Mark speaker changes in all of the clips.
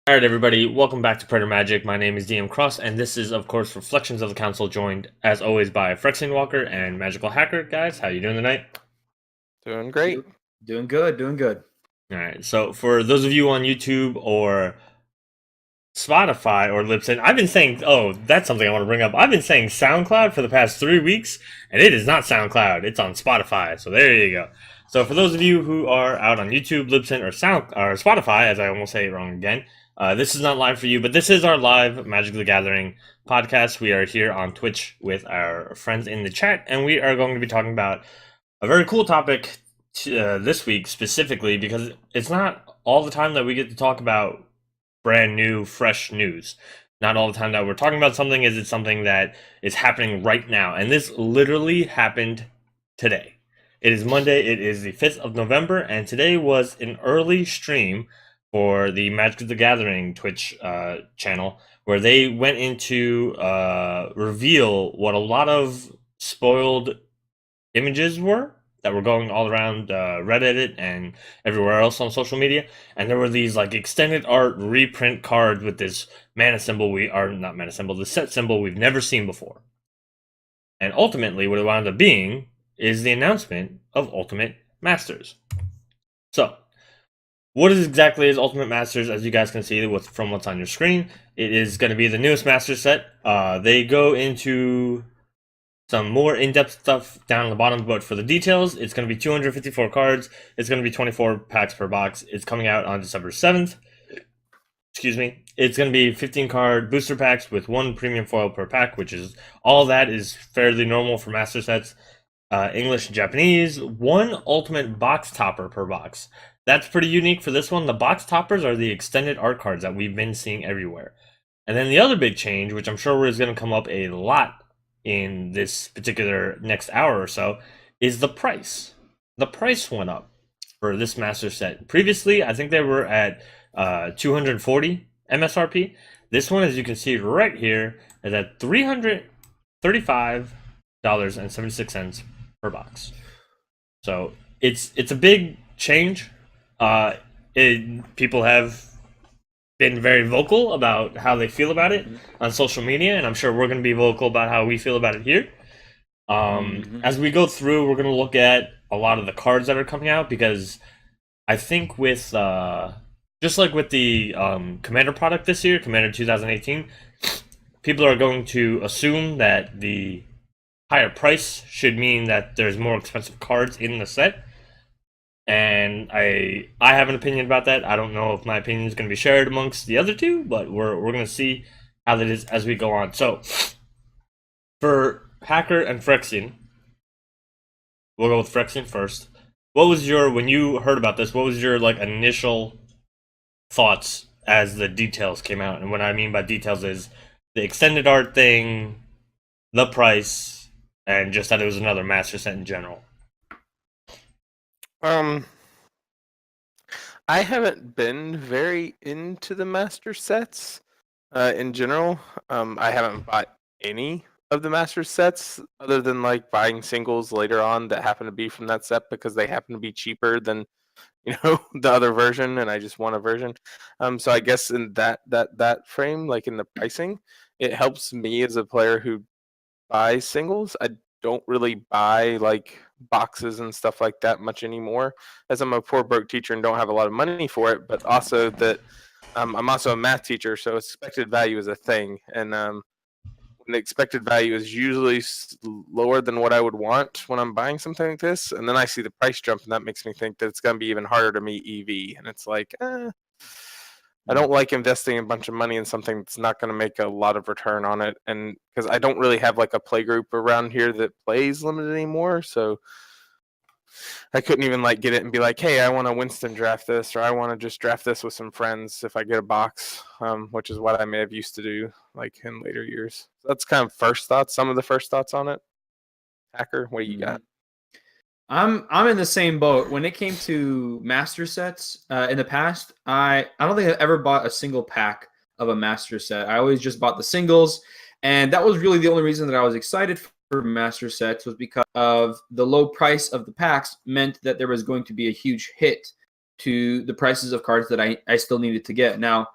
Speaker 1: Alright everybody, welcome back to Praetor Magic. My name is DM Cross, and this is of course Reflections of the Council, joined as always by Frexian Walker and Magical Hacker. Guys, how you doing tonight?
Speaker 2: Doing great.
Speaker 3: Doing good, doing good.
Speaker 1: Alright, so for those of you on YouTube or Spotify or LibSyn, I've been saying, that's something I want to bring up. I've been saying SoundCloud for the past 3 weeks, and it is not SoundCloud, it's on Spotify, so there you go. So for those of you who are out on YouTube, LibSyn, or Spotify, as I almost say it wrong again, this is not live for you, but this is our live Magic the Gathering podcast. We are here on Twitch with our friends in the chat, and we are going to be talking about a very cool topic this week specifically, because it's not all the time that we get to talk about brand new, fresh news. Not all the time that we're talking about something is it something that is happening right now, and this literally happened today. It is Monday, it is the 5th of November, and today was an early stream for the Magic the Gathering Twitch channel, where they went into reveal what a lot of spoiled images were that were going all around Reddit and everywhere else on social media. And there were these like extended art reprint cards with this mana symbol the set symbol we've never seen before. And ultimately what it wound up being is the announcement of Ultimate Masters. So what exactly is Ultimate Masters? As you guys can see from what's on your screen, it is going to be the newest Master set. They go into some more in-depth stuff down on the bottom, but for the details, it's going to be 254 cards. It's going to be 24 packs per box. It's coming out on December 7th. Excuse me. It's going to be 15 card booster packs with 1 premium foil per pack, which is all that is fairly normal for Master sets. English and Japanese, 1 ultimate box topper per box. That's pretty unique for this one. The box toppers are the extended art cards that we've been seeing everywhere. And then the other big change, which I'm sure is going to come up a lot in this particular next hour or so, is the price. The price went up for this master set. Previously, I think they were at 240 MSRP. This one, as you can see right here, is at $335.76 per box. So it's a big change. People have been very vocal about how they feel about it on social media, and I'm sure we're going to be vocal about how we feel about it here. As we go through, we're going to look at a lot of the cards that are coming out, because I think with just like with the Commander product this year, Commander 2018, people are going to assume that the higher price should mean that there's more expensive cards in the set. And I have an opinion about that. I don't know if my opinion is going to be shared amongst the other two, but we're going to see how that is as we go on. So, for Hacker and Frexian, we'll go with Frexian first. What was when you heard about this, what was your like initial thoughts as the details came out? And what I mean by details is the extended art thing, the price, and just that it was another master set in general.
Speaker 2: I haven't been very into the master sets in general. I haven't bought any of the master sets other than like buying singles later on that happen to be from that set because they happen to be cheaper than the other version, and I just want a version. So I guess in that frame, like in the pricing, it helps me as a player who buys singles. I don't really buy like boxes and stuff like that much anymore, as I'm a poor broke teacher and don't have a lot of money for it, but also that I'm also a math teacher, so expected value is a thing, and when the expected value is usually lower than what I would want when I'm buying something like this, and then I see the price jump, and that makes me think that it's going to be even harder to meet EV, and it's like, I don't like investing a bunch of money in something that's not going to make a lot of return on it, and because I don't really have like a play group around here that plays limited anymore, so I couldn't even like get it and be like, hey, I want to Winston draft this, or I want to just draft this with some friends if I get a box, which is what I may have used to do like in later years. So that's kind of some of the first thoughts on it. Hacker, what do you got?
Speaker 3: I'm in the same boat. When it came to master sets in the past, I don't think I've ever bought a single pack of a master set. I always just bought the singles, and that was really the only reason that I was excited for master sets, was because of the low price of the packs meant that there was going to be a huge hit to the prices of cards that I still needed to get. Now,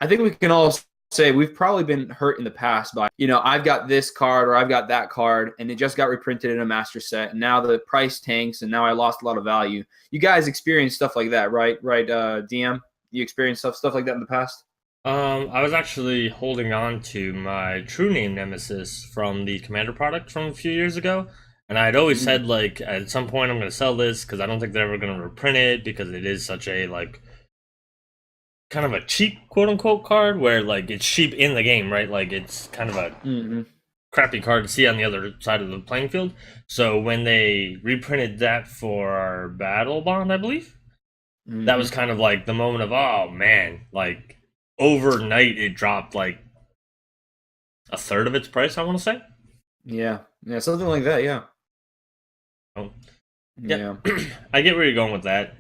Speaker 3: I think we can all say we've probably been hurt in the past by, I've got this card or I've got that card and it just got reprinted in a master set and now the price tanks and now I lost a lot of value. You guys experienced stuff like that, right? Right, DM? You experienced stuff like that in the past?
Speaker 1: I was actually holding on to my true name nemesis from the Commander product from a few years ago, and I had always said like at some point I'm going to sell this because I don't think they're ever going to reprint it because it is such a like kind of a cheap quote unquote card where like it's cheap in the game, right? Like it's kind of a crappy card to see on the other side of the playing field. So when they reprinted that for our Battle Bond, I believe, that was kind of like the moment of, oh man, like overnight it dropped like a third of its price, I want to say.
Speaker 3: Yeah, something like that. Yeah.
Speaker 1: Oh. Yeah. I get where you're going with that.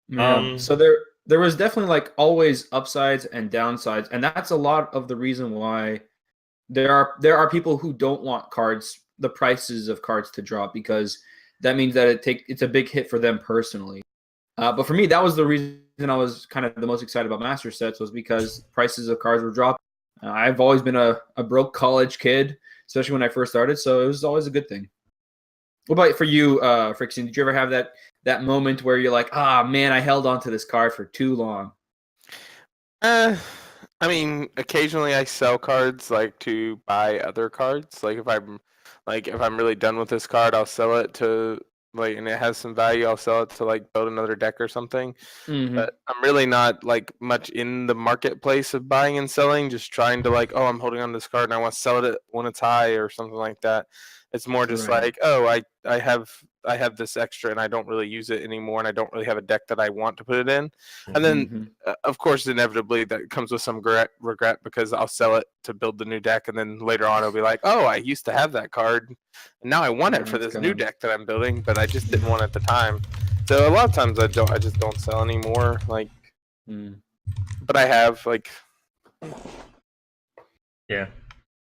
Speaker 3: Yeah. So there was definitely like always upsides and downsides, and that's a lot of the reason why there are people who don't want the prices of cards to drop, because that means that it's a big hit for them personally. But for me, that was the reason I was kind of the most excited about master sets, was because prices of cards were dropping. I've always been a broke college kid, especially when I first started, so it was always a good thing. What about for you, Friction? Did you ever have that moment where you're like, man, I held on to this card for too long?
Speaker 2: I mean, occasionally I sell cards like to buy other cards. Like if I'm really done with this card, I'll sell it to like, and it has some value, I'll sell it to like build another deck or something. But I'm really not like much in the marketplace of buying and selling, just trying to like, oh, I'm holding on to this card and I want to sell it when it's high or something like that. It's more just like, oh, I have this extra and I don't really use it anymore and I don't really have a deck that I want to put it in. And then of course inevitably that comes with some regret because I'll sell it to build the new deck and then later on it'll be like, oh, I used to have that card and now I want it for this new deck that I'm building, but I just didn't want it at the time. So a lot of times I just don't sell anymore, like but I have like
Speaker 1: yeah.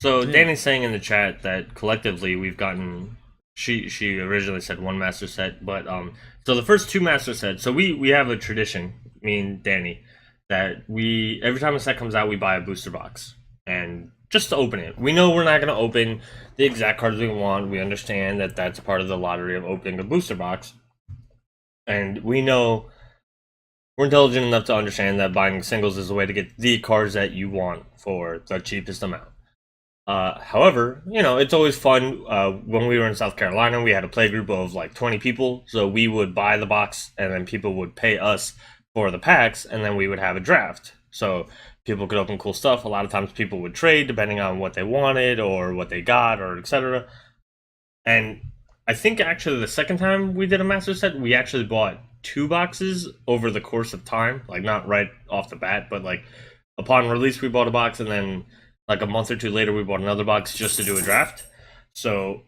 Speaker 1: So Danny's saying in the chat that collectively we've gotten, she originally said one master set, but so the first two master sets, so we have a tradition, me and Danny, that every time a set comes out we buy a booster box and just to open it. We know we're not going to open the exact cards we want. We understand that that's part of the lottery of opening a booster box, and we know we're intelligent enough to understand that buying singles is the way to get the cards that you want for the cheapest amount. However, it's always fun. When we were in South Carolina, we had a play group of like 20 people. So we would buy the box and then people would pay us for the packs and then we would have a draft. So people could open cool stuff. A lot of times people would trade depending on what they wanted or what they got or etc. And I think actually the second time we did a master set, we actually bought 2 boxes over the course of time. Like not right off the bat, but like upon release we bought a box and then like a month or two later, we bought another box just to do a draft. So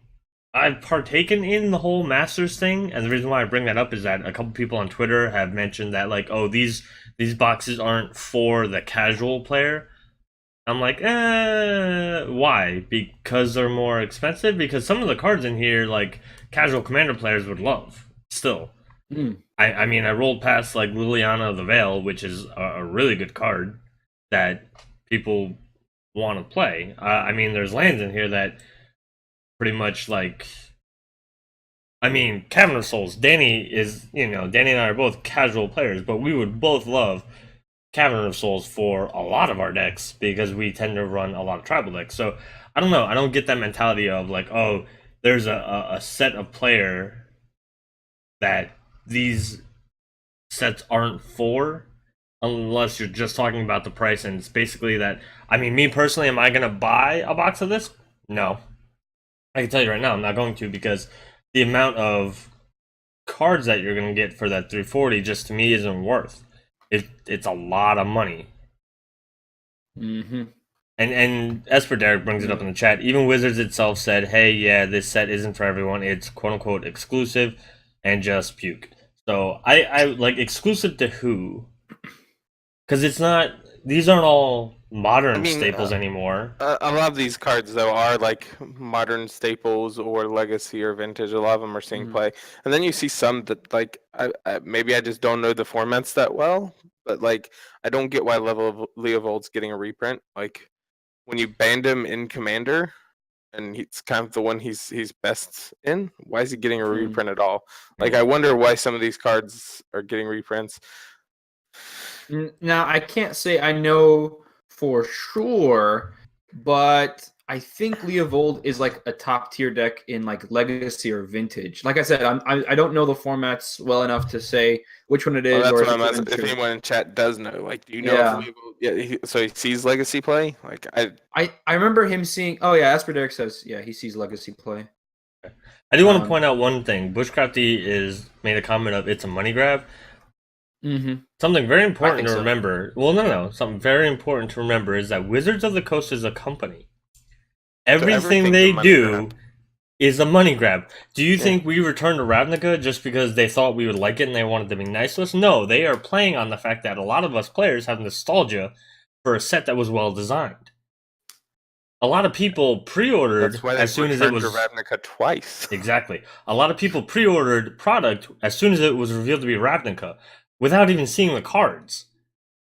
Speaker 1: I've partaken in the whole Masters thing, and the reason why I bring that up is that a couple people on Twitter have mentioned that like, oh, these boxes aren't for the casual player. I'm like, why? Because they're more expensive? Because some of the cards in here, like casual Commander players would love still. I mean, I rolled past like Liliana of the Veil, which is a really good card that people want to play. I mean, there's lands in here that pretty much like, I mean, Cavern of Souls. Danny and I are both casual players, but we would both love Cavern of Souls for a lot of our decks because we tend to run a lot of tribal decks. So I don't know. I don't get that mentality of like, oh, there's a set of player that these sets aren't for. Unless you're just talking about the price, and it's basically that. I mean, me personally, am I going to buy a box of this? No. I can tell you right now, I'm not going to, because the amount of cards that you're going to get for that 340 just to me isn't worth. It's a lot of money. And Esper Derek brings it up in the chat. Even Wizards itself said, hey, yeah, this set isn't for everyone. It's quote-unquote exclusive and just puke. So I like exclusive to who? Because it's not, these aren't all modern staples anymore.
Speaker 2: A lot of these cards, though, are like modern staples or legacy or vintage. A lot of them are seeing play. And then you see some that, like, maybe I just don't know the formats that well, but like I don't get why Level of Leovold's getting a reprint. Like when you banned him in Commander, and he's kind of the one he's best in. Why is he getting a reprint at all? Like I wonder why some of these cards are getting reprints.
Speaker 3: Now I can't say I know for sure, but I think Leovold is like a top tier deck in like Legacy or Vintage. Like I said, I don't know the formats well enough to say which one it is.
Speaker 2: Well, that's
Speaker 3: or
Speaker 2: what I'm asking. If anyone in chat does know, like, do you know
Speaker 3: Yeah.
Speaker 2: if Leovold, so he sees Legacy play? Like
Speaker 3: I remember him seeing. Oh yeah, Asper Derek says he sees Legacy play.
Speaker 1: I do want to point out one thing. Bushcrafty is made a comment of it's a money grab. Something very important to remember. Well, no. Something very important to remember is that Wizards of the Coast is a company. Everything they do is a money grab. Do you think we returned to Ravnica just because they thought we would like it and they wanted to be nice to us? No, they are playing on the fact that a lot of us players have nostalgia for a set that was well designed. A lot of people pre-ordered as soon as it was
Speaker 2: Ravnica twice.
Speaker 1: Exactly. A lot of people pre-ordered product as soon as it was revealed to be Ravnica without even seeing the cards.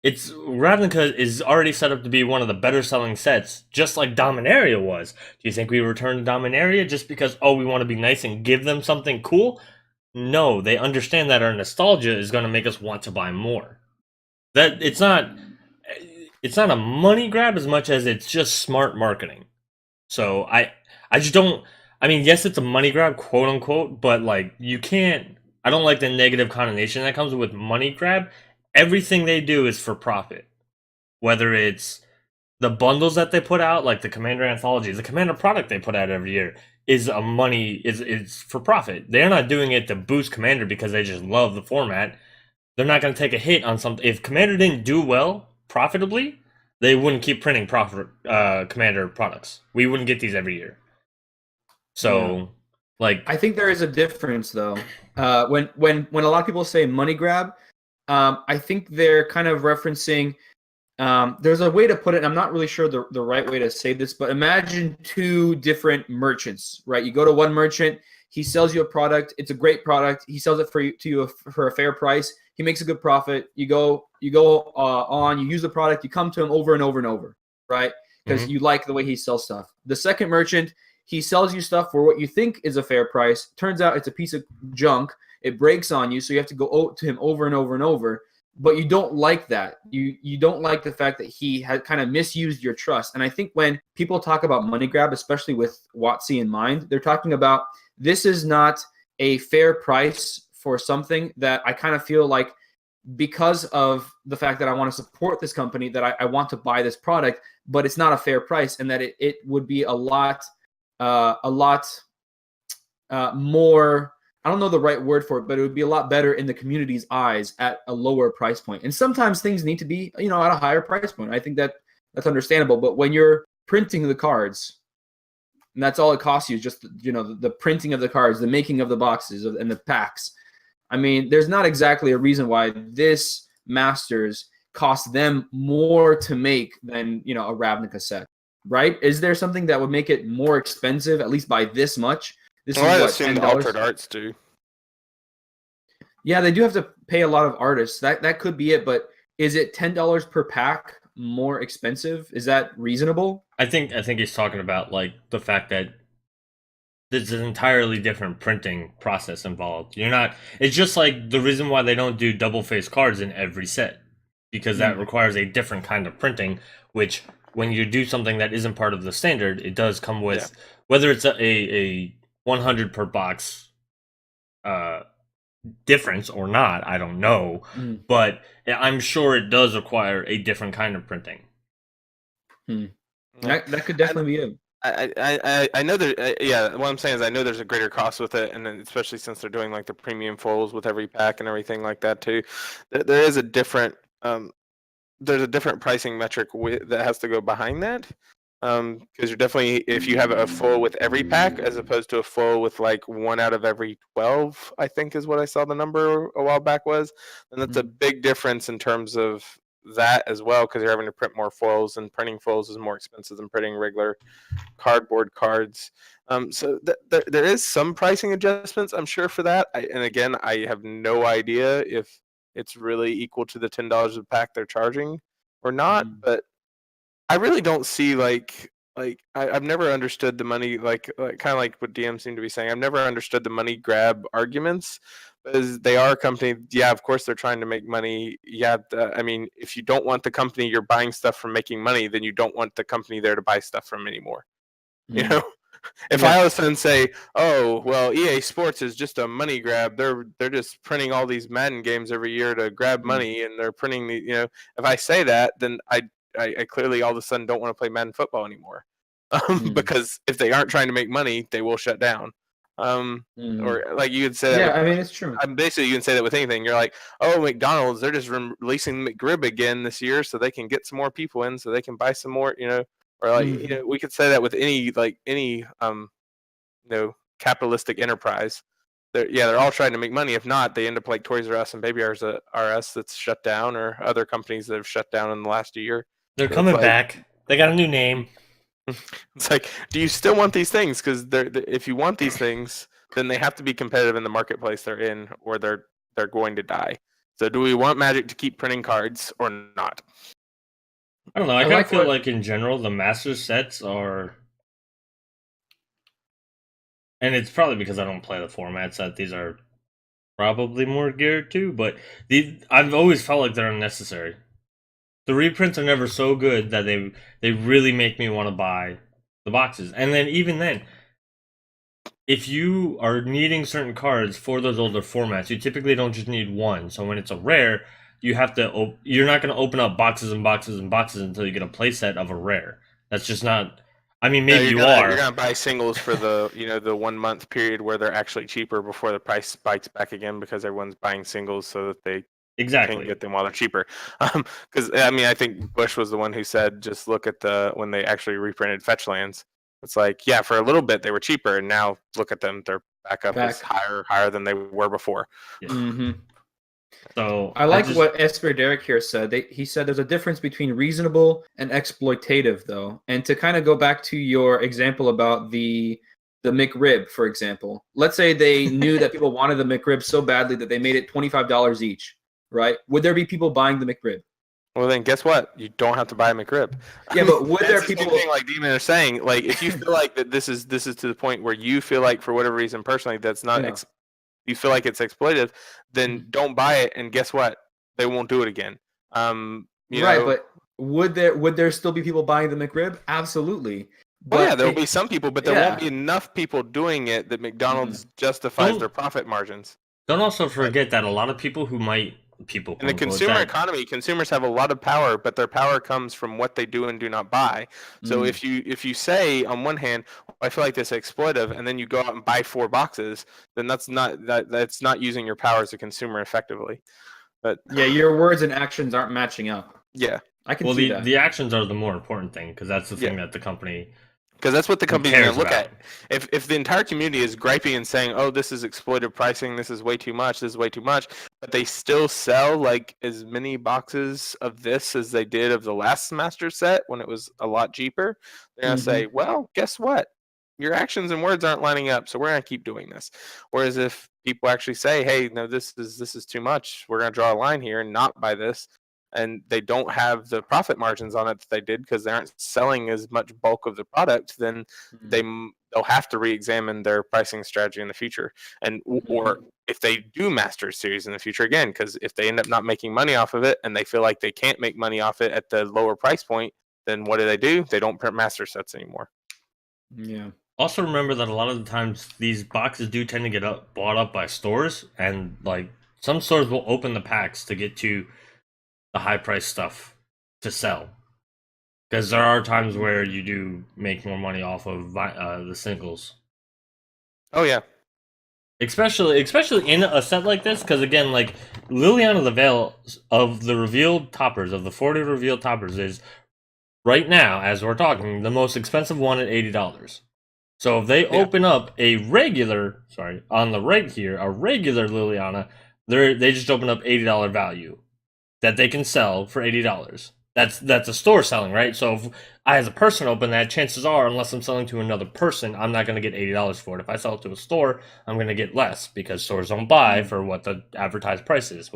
Speaker 1: Ravnica is already set up to be one of the better selling sets, just like Dominaria was. Do you think we return to Dominaria just because we want to be nice and give them something cool? No, they understand that our nostalgia is going to make us want to buy more. That it's not a money grab as much as it's just smart marketing. So I just don't. I mean, yes, it's a money grab, quote unquote, but like you can't. I don't like the negative connotation that comes with money grab. Everything they do is for profit. Whether it's the bundles that they put out, like the Commander Anthology, the Commander product they put out every year is for profit. They're not doing it to boost Commander because they just love the format. They're not going to take a hit on something. If Commander didn't do well profitably, they wouldn't keep printing Commander products. We wouldn't get these every year. So, I
Speaker 3: think there is a difference though. When a lot of people say money grab, I think they're kind of referencing. There's a way to put it. And I'm not really sure the right way to say this, but imagine two different merchants, right? You go to one merchant, he sells you a product. It's a great product. He sells it to you for a fair price. He makes a good profit. You go on. You use the product. You come to him over and over and over, right? Because you like the way he sells stuff. The second merchant, he sells you stuff for what you think is a fair price. Turns out it's a piece of junk. It breaks on you, so you have to go to him over and over and over. But you don't like that. You don't like the fact that he had kind of misused your trust. And I think when people talk about money grab, especially with WotC in mind, they're talking about this is not a fair price for something that I kind of feel like because of the fact that I want to support this company, that I want to buy this product, but it's not a fair price, and that it would be a lot more. I don't know the right word for it, but it would be a lot better in the community's eyes at a lower price point. And sometimes things need to be, at a higher price point. I think that's understandable. But when you're printing the cards, and that's all it costs you, just the printing of the cards, the making of the boxes and the packs. I mean, there's not exactly a reason why this Masters costs them more to make than a Ravnica set, right? Is there something that would make it more expensive, at least by this much? This is what,
Speaker 2: $10? Altered Arts do.
Speaker 3: Yeah, they do have to pay a lot of artists. That could be it, but is it $10 per pack more expensive? Is that reasonable?
Speaker 1: I think he's talking about like the fact that there's an entirely different printing process involved. It's just like the reason why they don't do double face cards in every set, because that requires a different kind of printing, which when you do something that isn't part of the standard, it does come with whether it's a 100 per box difference or not, I don't know, but I'm sure it does require a different kind of printing.
Speaker 3: That could definitely be it.
Speaker 2: I know that. What I'm saying is I know there's a greater cost with it, and then especially since they're doing like the premium foils with every pack and everything like that too. There is a different there's a different pricing metric that has to go behind that. Because you're definitely, if you have a full with every pack as opposed to a full with like 1 out of every 12, I think is what I saw the number a while back was, and that's a big difference in terms of that as well, because you're having to print more foils, and printing foils is more expensive than printing regular cardboard cards. So there is some pricing adjustments, I'm sure, for that. And again, I have no idea if it's really equal to the $10 a pack they're charging or not. But I really don't see I've never understood the money kind of like what DM seemed to be saying. I've never understood the money grab arguments, because they are a company. Yeah, of course they're trying to make money. Yeah, I mean, if you don't want the company you're buying stuff from making money, then you don't want the company there to buy stuff from anymore. You know, if I all of a sudden say, "Oh, well, EA Sports is just a money grab. They're just printing all these Madden games every year to grab money, and they're printing the," if I say that, then I clearly all of a sudden don't want to play Madden football anymore, because if they aren't trying to make money, they will shut down. Or like you could say that.
Speaker 3: Yeah, I mean, it's true.
Speaker 2: Basically, you can say that with anything. You're like, oh, McDonald's, they're just releasing McRib again this year so they can get some more people in, so they can buy some more, or like, we could say that with any capitalistic enterprise. They're all trying to make money. If not, they end up like Toys R Us and Baby R Us that's shut down, or other companies that have shut down in the last year.
Speaker 1: They're coming back. They got a new name.
Speaker 2: It's like, do you still want these things? Because if you want these things, then they have to be competitive in the marketplace they're in, or they're going to die. So, do we want Magic to keep printing cards or not?
Speaker 1: I don't know. I kind of feel like in general the master sets are, and it's probably because I don't play the formats that these are probably more geared to. But I've always felt like they're unnecessary. The reprints are never so good that they really make me want to buy the boxes. And then even then, if you are needing certain cards for those older formats, you typically don't just need one. So when it's a rare, you have to you're not going to open up boxes and boxes and boxes until you get a playset of a rare. That's just not. I mean, maybe you are.
Speaker 2: You're going to buy singles for the the 1 month period where they're actually cheaper before the price spikes back again, because everyone's buying singles so that they can get them while they're cheaper. Because I mean, I think Bush was the one who said, just look at when they actually reprinted Fetch Lands. It's like, yeah, for a little bit they were cheaper, and now look at them; they're back up as higher than they were before.
Speaker 1: Yeah. So
Speaker 3: I like what Esper Derek here said. He said there's a difference between reasonable and exploitative, though. And to kind of go back to your example about the McRib, for example, let's say they knew that people wanted the McRib so badly that they made it $25 each. Right? Would there be people buying the McRib?
Speaker 2: Well, then guess what? You don't have to buy a McRib.
Speaker 3: Yeah, but would there people
Speaker 2: like Demon are saying, like, if you feel like that this is to the point where you feel like for whatever reason personally that's not you feel like it's exploitive, then don't buy it, and guess what? They won't do it again.
Speaker 3: But would there still be people buying the McRib? Absolutely.
Speaker 2: But there'll be some people, but there won't be enough people doing it that McDonald's justifies their profit margins.
Speaker 1: Don't also forget that a lot of people who might
Speaker 2: in the consumer economy, consumers have a lot of power, but their power comes from what they do and do not buy. So if you say on one hand, I feel like this is exploitive, and then you go out and buy 4 boxes, then that's not using your power as a consumer effectively. But
Speaker 3: your words and actions aren't matching up.
Speaker 2: Yeah,
Speaker 3: I can see that.
Speaker 1: The actions are the more important thing, because that's the thing that the company.
Speaker 2: Because that's what the company's going to look at. If the entire community is griping and saying, "Oh, this is exploitive pricing. This is way too much. This is way too much," but they still sell like as many boxes of this as they did of the last Master set when it was a lot cheaper, they're going to say, "Well, guess what? Your actions and words aren't lining up, so we're going to keep doing this." Whereas if people actually say, "Hey, no, this is too much. We're going to draw a line here and not buy this," and they don't have the profit margins on it that they did because they aren't selling as much bulk of the product, then they'll have to re-examine their pricing strategy in the future. And or if they do Masters series in the future again, because if they end up not making money off of it and they feel like they can't make money off it at the lower price point, then what do? They don't print Master sets anymore.
Speaker 3: Yeah.
Speaker 1: Also remember that a lot of the times these boxes do tend to get bought up by stores, and like some stores will open the packs to get to the high price stuff to sell, because there are times where you do make more money off of the singles.
Speaker 2: Oh yeah,
Speaker 1: especially in a set like this, because again, like Liliana the Veil of the revealed toppers, of the 40 revealed toppers, is right now as we're talking the most expensive one at $80. So if they open up a regular, on the right here, a regular Liliana, they just open up $80 value that they can sell for $80. That's a store selling, right? So if I as a person open that, chances are, unless I'm selling to another person, I'm not going to get $80 for it. If I sell it to a store, I'm going to get less, because stores don't buy for what the advertised price is.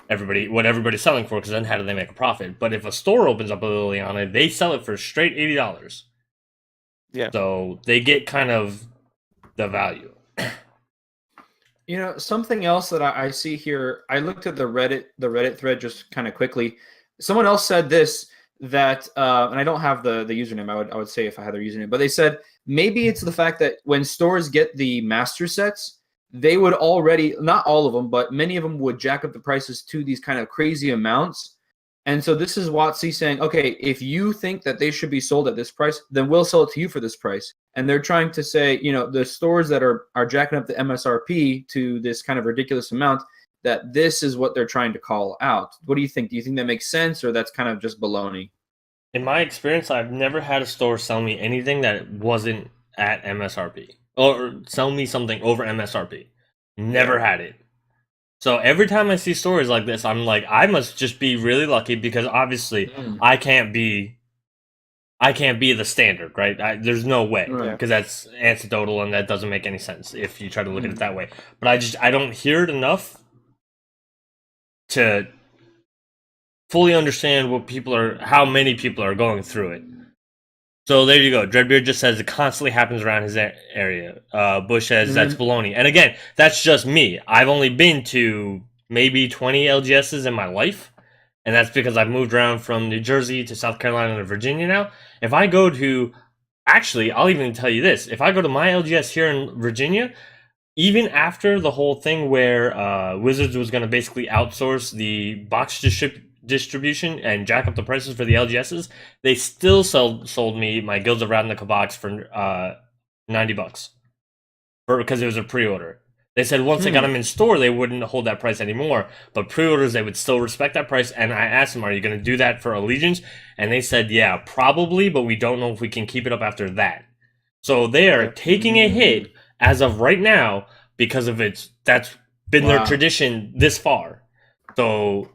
Speaker 1: what everybody's selling for, because then how do they make a profit? But if a store opens up a Liliana, they sell it for straight $80.
Speaker 2: Yeah.
Speaker 1: So they get kind of the value.
Speaker 3: Something else that I see here, I looked at the Reddit thread just kind of quickly. Someone else said this, that and I don't have the username. I would say if I had their username, but they said maybe it's the fact that when stores get the master sets, they would already, not all of them, but many of them would jack up the prices to these kind of crazy amounts. And so this is WotC saying, okay, if you think that they should be sold at this price, then we'll sell it to you for this price. And they're trying to say, the stores that are jacking up the MSRP to this kind of ridiculous amount, that this is what they're trying to call out. What do you think? Do you think that makes sense, or that's kind of just baloney?
Speaker 1: In my experience, I've never had a store sell me anything that wasn't at MSRP or sell me something over MSRP. Never had it. So every time I see stories like this, I'm like, I must just be really lucky, because obviously I can't be the standard, right? There's no way, because that's anecdotal and that doesn't make any sense if you try to look at it that way. But I don't hear it enough to fully understand how many people are going through it. So there you go. Dreadbeard just says it constantly happens around his area. Bush says that's baloney. And again, that's just me. I've only been to maybe 20 LGSs in my life. And that's because I've moved around from New Jersey to South Carolina to Virginia now. If I go to... Actually, I'll even tell you this. If I go to my LGS here in Virginia, even after the whole thing where Wizards was going to basically outsource the box distribution and jack up the prices for the LGSs, they still sold me my Guilds of Ravnica box for $90 because it was a pre-order. They said once they got them in store, they wouldn't hold that price anymore, but pre-orders, they would still respect that price. And I asked them, are you going to do that for Allegiance? And they said, yeah, probably, but we don't know if we can keep it up after that. So they are taking a hit as of right now because of that's been their tradition this far. So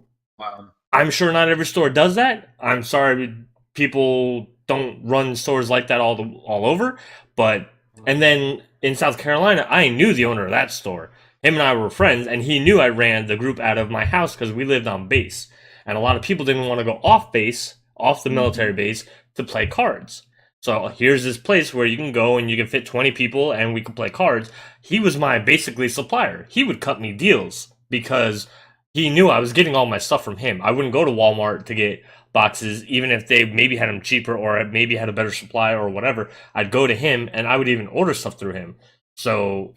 Speaker 1: I'm sure not every store does that. I'm sorry, people don't run stores like that all over. But, and then in South Carolina, I knew the owner of that store. Him and I were friends, and he knew I ran the group out of my house because we lived on base. And a lot of people didn't want to go off base, off the military base, to play cards. So here's this place where you can go and you can fit 20 people and we can play cards. He was my basically supplier. He would cut me deals because he knew I was getting all my stuff from him. I wouldn't go to Walmart to get boxes, even if they maybe had them cheaper or maybe had a better supply or whatever. I'd go to him and I would even order stuff through him. So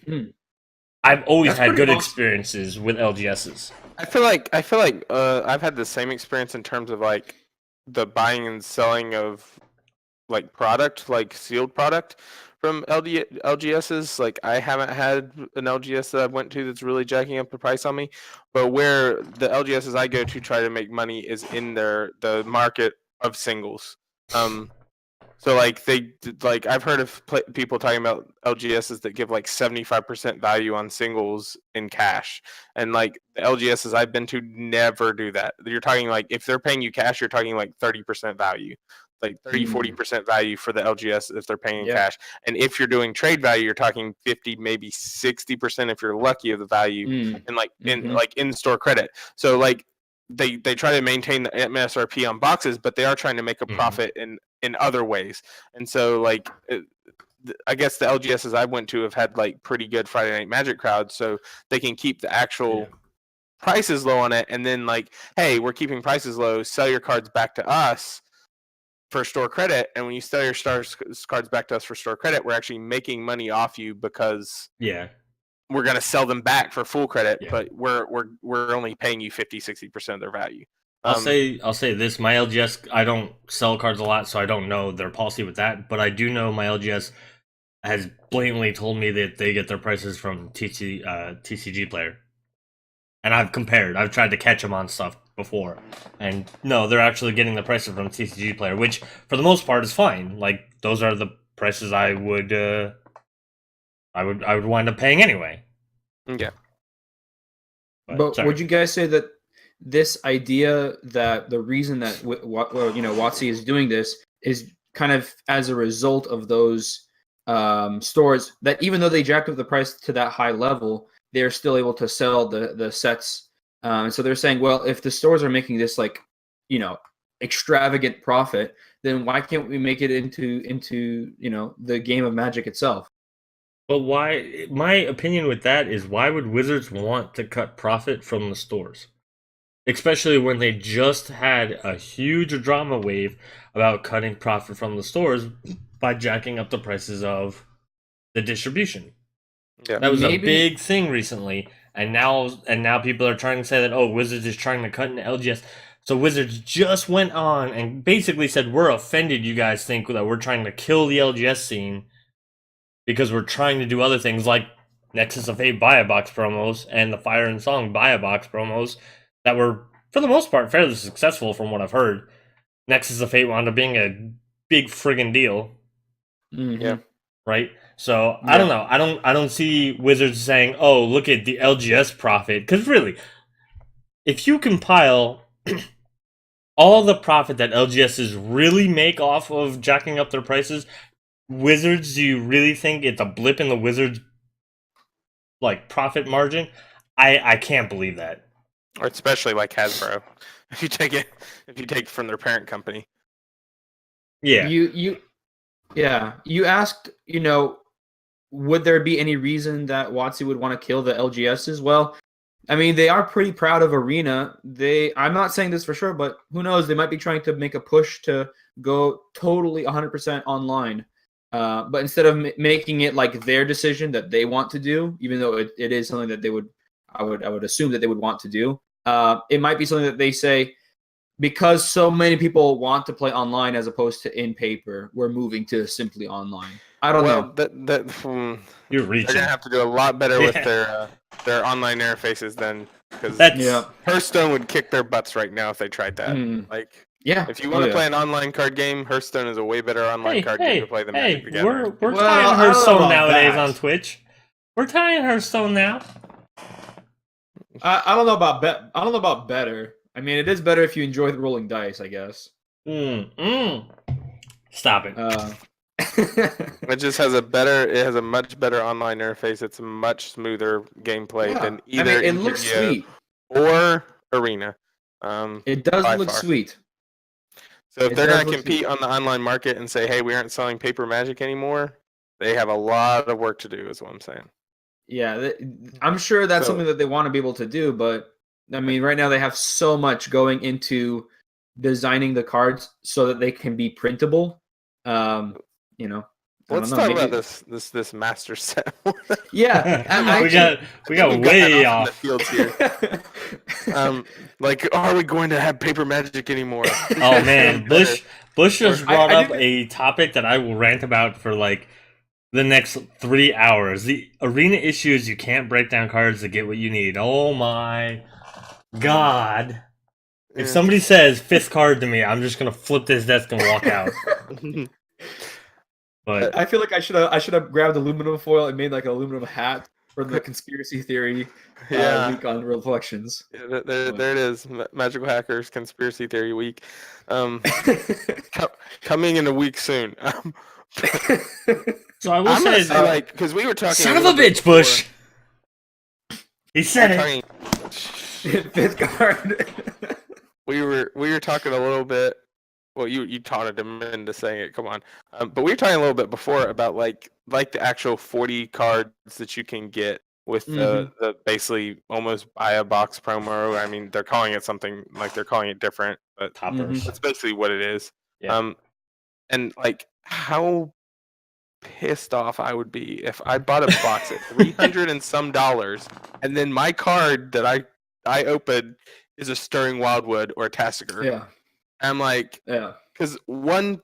Speaker 1: I've always had good experiences with LGSs.
Speaker 2: I feel like I've had the same experience in terms of like the buying and selling of like product, like sealed product from LGSs. Like I haven't had an LGS that I went to that's really jacking up the price on me, but where the LGSs I go to try to make money is in the market of singles. So like I've heard of people talking about LGSs that give like 75% value on singles in cash, and like the LGSs I've been to never do that. You're talking like if they're paying you cash, you're talking like 30% value. Like 30-40% value for the LGS if they're paying in cash. And if you're doing trade value, you're talking 50, maybe 60% if you're lucky of the value and like in-store credit. So like they try to maintain the MSRP on boxes, but they are trying to make a profit in other ways. And so like I guess the LGSs I went to have had like pretty good Friday Night Magic crowds, so they can keep the actual prices low on it, and then like, hey, we're keeping prices low, sell your cards back to us for store credit, and when you sell your cards back to us for store credit, we're actually making money off you because we're going to sell them back for full credit, but we're only paying you 50-60% of their value.
Speaker 1: I'll say this: my LGS, I don't sell cards a lot, so I don't know their policy with that, but I do know my LGS has blatantly told me that they get their prices from TCG player, and I've compared. I've tried to catch them on stuff before, and no, they're actually getting the prices from TCG player, which for the most part is fine. Like those are the prices I would wind up paying anyway.
Speaker 2: Yeah.
Speaker 3: But would you guys say that this idea that the reason that WotC is doing this is kind of as a result of those stores that even though they jacked up the price to that high level, they're still able to sell the sets So they're saying, well, if the stores are making this like, extravagant profit, then why can't we make it into the game of Magic itself?
Speaker 1: But why? My opinion with that is, why would Wizards want to cut profit from the stores? Especially when they just had a huge drama wave about cutting profit from the stores by jacking up the prices of the distribution.
Speaker 2: Yeah.
Speaker 1: That was a
Speaker 3: Maybe-
Speaker 1: big thing recently, and now people are trying to say that, oh, Wizards is trying to cut into LGS. So Wizards just went on and basically said, we're offended you guys think that we're trying to kill the LGS scene because we're trying to do other things like Nexus of Fate buy a box promos and the Fire and Song buy a box promos that were, for the most part, fairly successful from what I've heard. Nexus of Fate wound up being a big friggin' deal.
Speaker 3: Mhm.
Speaker 2: Yeah.
Speaker 1: Right? So I don't know. I don't see Wizards saying, oh, look at the LGS profit. Because really, if you compile all the profit that LGSs really make off of jacking up their prices, Wizards, do you really think it's a blip in the Wizards like profit margin? I can't believe that.
Speaker 2: Or especially like Hasbro, if you take it from their parent company.
Speaker 1: Yeah.
Speaker 3: You asked, would there be any reason that WotC would want to kill the LGSs? Well, I mean, they are pretty proud of Arena. I'm not saying this for sure, but who knows? They might be trying to make a push to go totally 100% online. But instead of making it like their decision that they want to do, even though it is something that I would assume that they would want to do, it might be something that they say, because so many people want to play online as opposed to in paper, we're moving to simply online. I don't know.
Speaker 1: You're
Speaker 2: They're
Speaker 1: reaching.
Speaker 2: gonna have to do a lot better with
Speaker 1: Yeah.
Speaker 2: their online interfaces then, because
Speaker 1: That's
Speaker 2: Hearthstone would kick their butts right now if they tried that.
Speaker 3: Mm.
Speaker 2: Like,
Speaker 3: Yeah.
Speaker 2: if you want to play an online card game, Hearthstone is a way better online card game to play than Magic the Gathering.
Speaker 1: we're
Speaker 3: Well,
Speaker 1: tying
Speaker 3: I don't know
Speaker 1: Hearthstone
Speaker 3: about
Speaker 1: nowadays
Speaker 3: that.
Speaker 1: on Twitch. We're tying Hearthstone now.
Speaker 3: I don't know about I don't know about better. I mean, it is better if you enjoy the rolling dice, I guess.
Speaker 1: Stop it.
Speaker 2: It just has a much better online interface. It's a much smoother gameplay than either
Speaker 3: it looks
Speaker 2: MTG
Speaker 3: sweet.
Speaker 2: or Arena.
Speaker 3: It does
Speaker 2: by
Speaker 3: look
Speaker 2: far.
Speaker 3: sweet.
Speaker 2: So if
Speaker 3: It
Speaker 2: they're
Speaker 3: does
Speaker 2: going to
Speaker 3: look
Speaker 2: compete on the online market and say, hey, we aren't selling paper Magic anymore, they have a lot of work to do, is what I'm saying.
Speaker 3: Yeah, I'm sure that's something that they want to be able to do, but I mean, right now they have so much going into designing the cards so that they can be printable.
Speaker 2: Let's talk about this master set.
Speaker 3: Yeah,
Speaker 1: we got way off.
Speaker 2: the fields here. Are we going to have paper Magic anymore?
Speaker 1: Oh man, Bush just brought
Speaker 3: I
Speaker 1: up a topic that I will rant about for like the next 3 hours. The arena issue is you can't break down cards to get what you need. Oh my god. If somebody says fifth card to me, I'm just gonna flip this desk and walk out. But
Speaker 3: I feel like I should have grabbed aluminum foil and made like an aluminum hat for the conspiracy theory week on Reflections.
Speaker 2: Yeah, there it is. Magical Hackers Conspiracy Theory Week. Coming in a week soon.
Speaker 1: So I will say,
Speaker 2: because we were talking.
Speaker 1: Son of a bitch, Bush. He said it.
Speaker 3: Fifth card.
Speaker 2: We were talking a little bit. Well, you taunted him into saying it. Come on, but we were talking a little bit before about like the actual 40 cards that you can get with the basically almost buy a box promo. I mean, they're calling it something like they're calling it different, but
Speaker 1: Toppers.
Speaker 2: that's basically what it is.
Speaker 1: Yeah.
Speaker 2: And like how pissed off I would be if I bought a box at $300 and some dollars, and then my card that I opened is a Stirring Wildwood or a Tasigur.
Speaker 3: Yeah.
Speaker 2: I'm like, because one,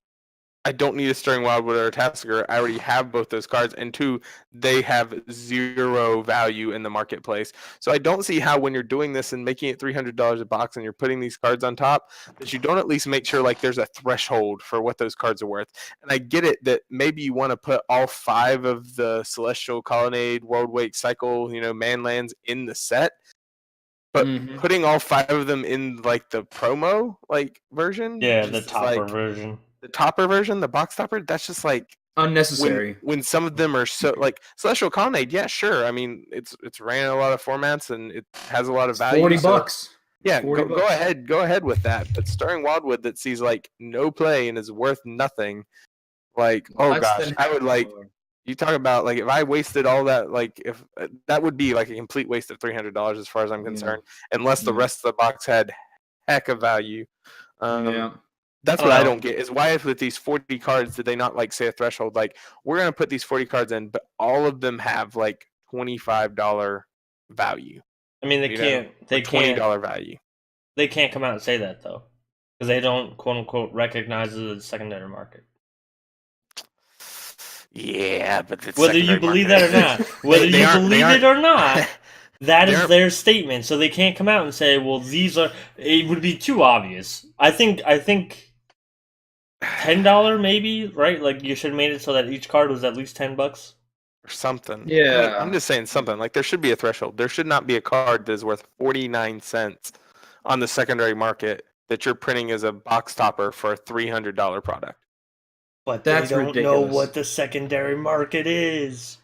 Speaker 2: I don't need a Stirring Wildwood or a Tasigur. I already have both those cards, and two, they have zero value in the marketplace. So I don't see how, when you're doing this and making it $300 a box, and you're putting these cards on top, that you don't at least make sure like there's a threshold for what those cards are worth. And I get it that maybe you want to put all 5 of the Celestial Colonnade, World Wake Cycle, Manlands in the set. But putting all 5 of them in like the promo version,
Speaker 1: the topper version,
Speaker 2: the box topper, that's just like
Speaker 3: Unnecessary.
Speaker 2: When some of them are so like Celestial Colonnade, yeah, sure. I mean, it's ran in a lot of formats and it has a lot of
Speaker 3: It's
Speaker 2: value.
Speaker 3: $40.
Speaker 2: So,
Speaker 3: It's
Speaker 2: yeah,
Speaker 3: $40.
Speaker 2: go ahead with that. But Stirring Wildwood that sees like no play and is worth nothing, like oh
Speaker 3: Less
Speaker 2: gosh,
Speaker 3: than
Speaker 2: I would like
Speaker 3: $1.
Speaker 2: you talk about like if I wasted all that, like if that would be like a complete waste of $300 as far as I'm concerned, unless the
Speaker 3: Yeah.
Speaker 2: rest of the box had heck of value.
Speaker 3: Yeah.
Speaker 2: That's
Speaker 1: I
Speaker 2: what
Speaker 1: don't
Speaker 2: I
Speaker 1: know.
Speaker 2: don't get is why with these 40 cards did they not like say a threshold like we're gonna put these 40 cards in, but all of them have like $25 value.
Speaker 1: I mean,
Speaker 2: you know, or $20 value.
Speaker 1: They can't come out and say that though, because they don't quote unquote recognize the secondary market.
Speaker 2: Yeah, but it's
Speaker 1: Whether you
Speaker 2: secondary
Speaker 1: believe
Speaker 2: market.
Speaker 1: that or not, whether
Speaker 2: They
Speaker 1: you
Speaker 2: aren't- they
Speaker 1: believe
Speaker 2: aren't-
Speaker 1: it or not, that
Speaker 2: they
Speaker 1: is
Speaker 2: aren't-
Speaker 1: their statement. So they can't come out and say, "Well, these are." It would be too obvious. I think $10 maybe, right? Like you should have made it so that each card was at least $10.
Speaker 2: or something.
Speaker 3: Yeah.
Speaker 2: I'm just saying something. Like there should be a threshold. There should not be a card that is worth 49 cents on the secondary market that you're printing as a box topper for a $300 product.
Speaker 1: But
Speaker 3: That's
Speaker 1: they don't know
Speaker 3: ridiculous.
Speaker 1: what the secondary market is.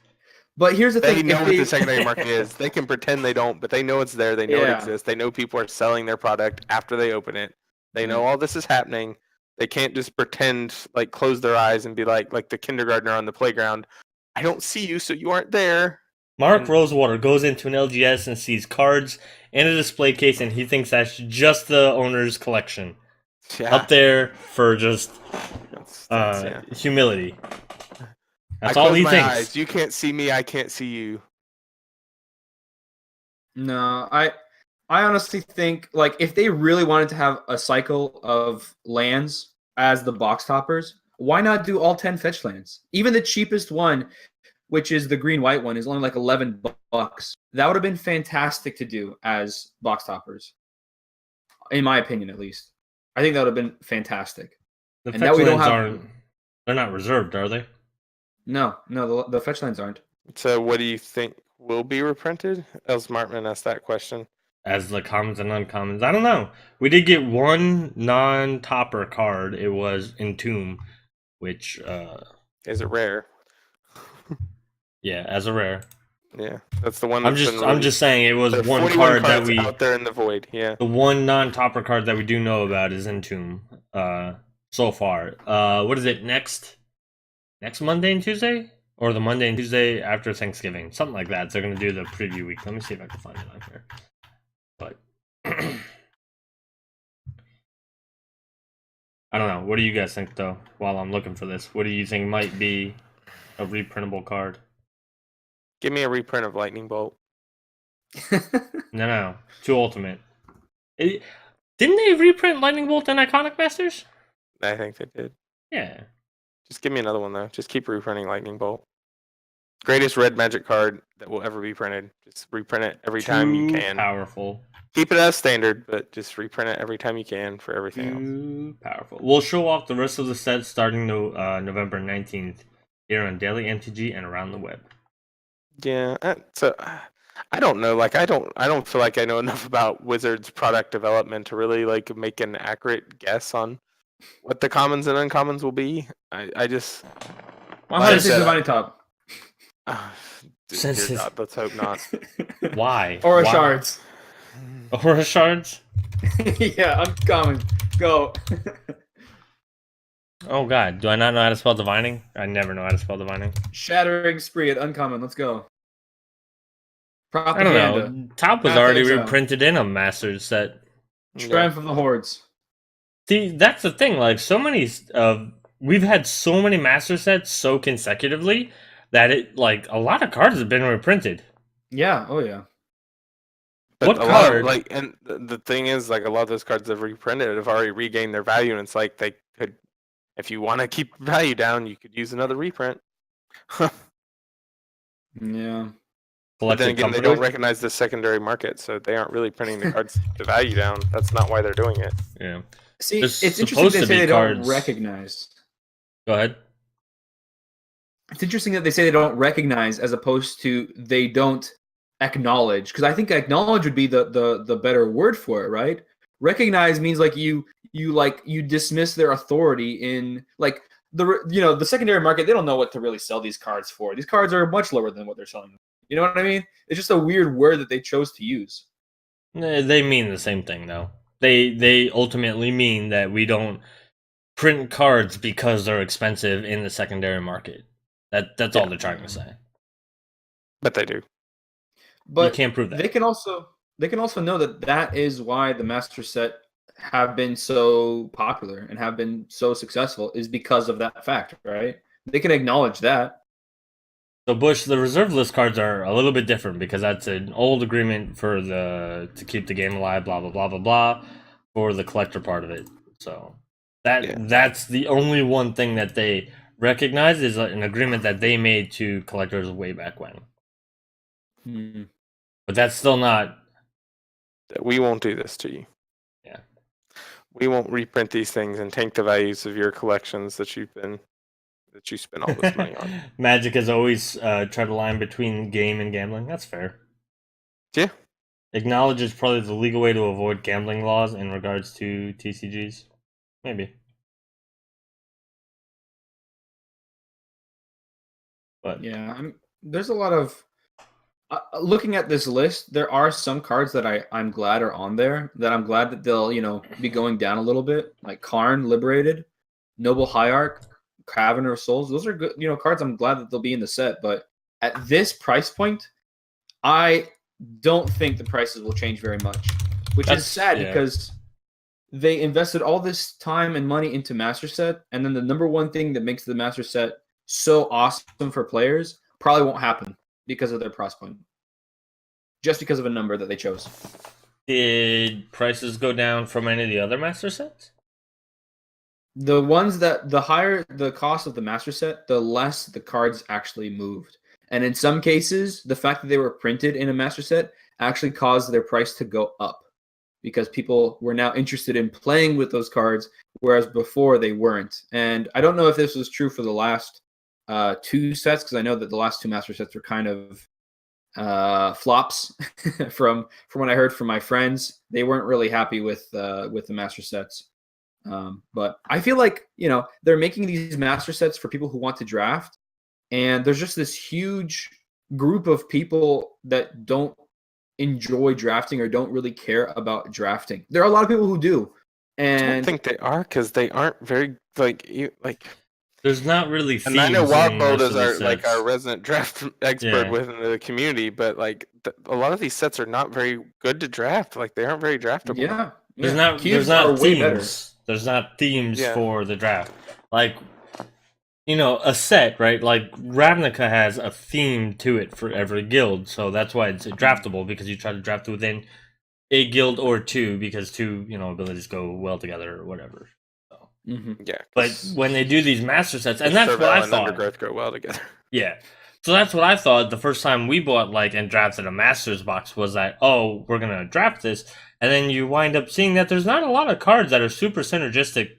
Speaker 3: But here's the
Speaker 2: They
Speaker 3: thing.
Speaker 2: know
Speaker 3: if
Speaker 2: what the secondary market is. They can pretend they don't, but they know it's there. They know it
Speaker 3: Yeah.
Speaker 2: exists. They know people are selling their product after they open it. They know all this is happening. They can't just pretend, like close their eyes and be like the kindergartner on the playground. I don't see you, so you aren't there.
Speaker 1: Mark
Speaker 2: And-
Speaker 1: Rosewater goes into an LGS and sees cards in a display case, and he thinks that's just the owner's collection.
Speaker 2: Yeah,
Speaker 1: Up there for just
Speaker 2: yeah.
Speaker 1: humility. That's
Speaker 2: I
Speaker 1: all
Speaker 2: close
Speaker 1: he
Speaker 2: my
Speaker 1: thinks.
Speaker 2: eyes. You can't see me. I can't see you.
Speaker 3: No, I honestly think like if they really wanted to have a cycle of lands as the box toppers, why not do all 10 fetch lands? Even the cheapest one, which is the green white one, is only like $11. That would have been fantastic to do as box toppers, in my opinion, at least. I think that would have been fantastic.
Speaker 1: The
Speaker 3: And
Speaker 1: fetch
Speaker 3: now we don't
Speaker 1: lands
Speaker 3: have-
Speaker 1: aren't. They're not reserved, are they?
Speaker 3: No, the fetch lands aren't.
Speaker 2: So, what do you think will be reprinted? Els Martman asked that question.
Speaker 1: As the commons and uncommons, I don't know. We did get one non-topper card. It was Entomb, which,
Speaker 2: Is it rare?
Speaker 1: yeah, as a rare.
Speaker 2: Yeah, that's the one.
Speaker 1: I'm
Speaker 2: That's
Speaker 1: just, just saying it was
Speaker 2: there are
Speaker 1: one
Speaker 2: 41
Speaker 1: card that
Speaker 2: cards
Speaker 1: we.
Speaker 2: out there in the void. Yeah.
Speaker 1: The one non-topper card that we do know about is Entomb. So far. What is it next? Next Monday and Tuesday, or the Monday and Tuesday after Thanksgiving, something like that. They're gonna do the preview week. Let me see if I can find it on here. But I don't know. What do you guys think, though? While I'm looking for this, what do you think might be a reprintable card?
Speaker 2: Give me a reprint of Lightning Bolt.
Speaker 1: No, to Ultimate. Didn't they reprint Lightning Bolt and Iconic Masters?
Speaker 2: I think they did.
Speaker 1: Yeah.
Speaker 2: Just give me another one though. Just keep reprinting Lightning Bolt. Greatest red magic card that will ever be printed. Just reprint it every time you
Speaker 1: Too
Speaker 2: can.
Speaker 1: powerful.
Speaker 2: Keep it as standard, but just reprint it every time you can for everything else.
Speaker 1: Too powerful. We'll show off the rest of the set starting November 19th here on Daily MTG and around the web.
Speaker 2: Yeah, so I don't know. Like I don't feel like I know enough about Wizards product development to really like make an accurate guess on what the commons and uncommons will be. I just
Speaker 1: Well,
Speaker 2: Like I
Speaker 3: This is
Speaker 2: said,
Speaker 3: the money top.
Speaker 2: dear
Speaker 1: Since
Speaker 2: God, let's hope not.
Speaker 1: why?
Speaker 3: Or a
Speaker 1: Why?
Speaker 3: shards.
Speaker 1: Aura shards?
Speaker 3: Yeah, uncommon. Go.
Speaker 1: Oh god, do I not know how to spell divining? I never know how to spell divining.
Speaker 3: Shattering spree at uncommon. Let's go.
Speaker 1: I don't know. Top was
Speaker 3: I
Speaker 1: already
Speaker 3: think so.
Speaker 1: reprinted in a Masters set.
Speaker 3: Strength of the Hordes.
Speaker 1: See, that's the thing. Like, so many we've had so many Master sets so consecutively that it like a lot of cards have been reprinted.
Speaker 3: Yeah. Oh yeah.
Speaker 2: But
Speaker 1: What
Speaker 2: a lot of,
Speaker 1: card?
Speaker 2: like, and the thing is, like, a lot of those cards that have reprinted have already regained their value, and it's like they could, if you want to keep value down, you could use another reprint.
Speaker 3: Yeah.
Speaker 2: But then
Speaker 1: Collected
Speaker 2: again, they
Speaker 1: company.
Speaker 2: don't recognize the secondary market, so they aren't really printing the cards to value down. That's not why they're doing it.
Speaker 1: Yeah.
Speaker 3: See,
Speaker 1: There's
Speaker 3: it's interesting
Speaker 1: supposed
Speaker 3: they
Speaker 1: to
Speaker 3: say
Speaker 1: be
Speaker 3: they
Speaker 1: cards.
Speaker 3: don't recognize.
Speaker 1: Go ahead.
Speaker 3: It's interesting that they say they don't recognize as opposed to they don't acknowledge. Because I think acknowledge would be the better word for it, right? Recognize means like you dismiss their authority in like the secondary market, they don't know what to really sell these cards for. These cards are much lower than what they're selling. You know what I mean? It's just a weird word that they chose to use.
Speaker 1: They mean the same thing, though. They ultimately mean that we don't print cards because they're expensive in the secondary market. That's all they're trying to say.
Speaker 2: But they do.
Speaker 3: But
Speaker 1: you can't prove that.
Speaker 3: They can also know that is why the master set have been so popular and have been so successful is because of that fact, right? They can acknowledge that.
Speaker 1: So Bush, the reserve list cards are a little bit different because that's an old agreement to keep the game alive, blah blah blah blah blah, for the collector part of it. So that's the only one thing that they recognize is an agreement that they made to collectors way back when. But that's still not.
Speaker 2: We won't do this to you.
Speaker 1: Yeah.
Speaker 2: We won't reprint these things and tank the values of your collections that you spend all this money on.
Speaker 1: Magic has always tread a line between game and gambling. That's fair.
Speaker 2: Yeah.
Speaker 1: Acknowledge is probably the legal way to avoid gambling laws in regards to TCGs. Maybe. But
Speaker 3: yeah, there's a lot of looking at this list. There are some cards that I'm glad are on there. That I'm glad that they'll be going down a little bit, like Karn Liberated, Noble Hierarch, Caverner of Souls. Those are good cards. I'm glad that they'll be in the set. But at this price point, I don't think the prices will change very much, which is sad because they invested all this time and money into Master Set, and then the number one thing that makes the Master Set so awesome for players probably won't happen because of their price point. Just because of a number that they chose.
Speaker 1: Did prices go down from any of the other Master Sets?
Speaker 3: The ones the higher the cost of the Master Set, the less the cards actually moved. And in some cases, the fact that they were printed in a Master Set actually caused their price to go up because people were now interested in playing with those cards, whereas before they weren't. And I don't know if this was true for the last two sets, because I know that the last two Master Sets were kind of flops from what I heard from my friends. They weren't really happy with the Master Sets. But I feel like, they're making these Master Sets for people who want to draft. And there's just this huge group of people that don't enjoy drafting or don't really care about drafting. There are a lot of people who do. And
Speaker 2: I don't think they are because they aren't very
Speaker 1: There's not really themes.
Speaker 2: And I know Wildbolt is
Speaker 1: our
Speaker 2: our resident draft expert within the community, but a lot of these sets are not very good to draft. Like they aren't very draftable.
Speaker 3: Yeah.
Speaker 1: There's not themes. There's not themes for the draft. Like a set, right? Like Ravnica has a theme to it for every guild, so that's why it's draftable because you try to draft within a guild or two because two, abilities go well together or whatever. So.
Speaker 2: Yeah,
Speaker 1: but when they do these master sets, and that's what I thought.
Speaker 2: Undergrowth go well together.
Speaker 1: Yeah, so that's what I thought the first time we bought and drafted a Masters box was that we're gonna draft this, and then you wind up seeing that there's not a lot of cards that are super synergistic.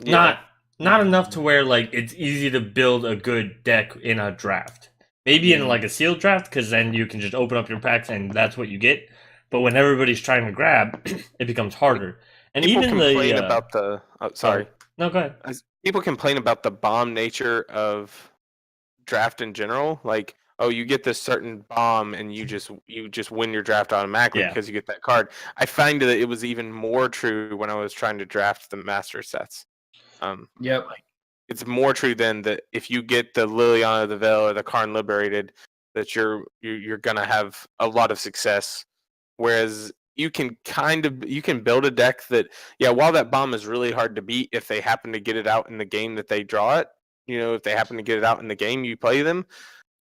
Speaker 1: Yeah. Not enough to where it's easy to build a good deck in a draft. Maybe in a sealed draft, because then you can just open up your packs and that's what you get. But when everybody's trying to grab, it becomes harder. And
Speaker 2: people
Speaker 1: even
Speaker 2: complain about the. Oh, sorry.
Speaker 1: No, go ahead.
Speaker 2: People complain about the bomb nature of draft in general. Like, you get this certain bomb and you just win your draft automatically because you get that card. I find that it was even more true when I was trying to draft the master sets.
Speaker 3: Yep.
Speaker 2: It's more true than that if you get the Liliana of the Veil or the Karn Liberated, that you're gonna have a lot of success. Whereas you can build a deck that while that bomb is really hard to beat, if they happen to get it out in the game that they draw it, if they happen to get it out in the game you play them,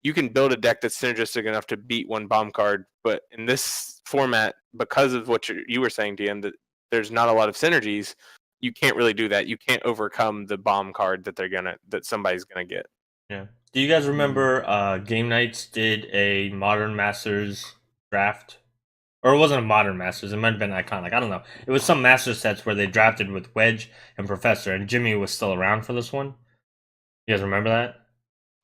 Speaker 2: you can build a deck that's synergistic enough to beat one bomb card. But in this format, because of what you were saying, DM, that there's not a lot of synergies. You can't really do that. You can't overcome the bomb card that somebody's gonna get.
Speaker 1: Yeah. Do you guys remember Game Nights did a Modern Masters draft? Or it wasn't a Modern Masters, it might have been Iconic. I don't know. It was some Master sets where they drafted with Wedge and Professor, and Jimmy was still around for this one. You guys remember that?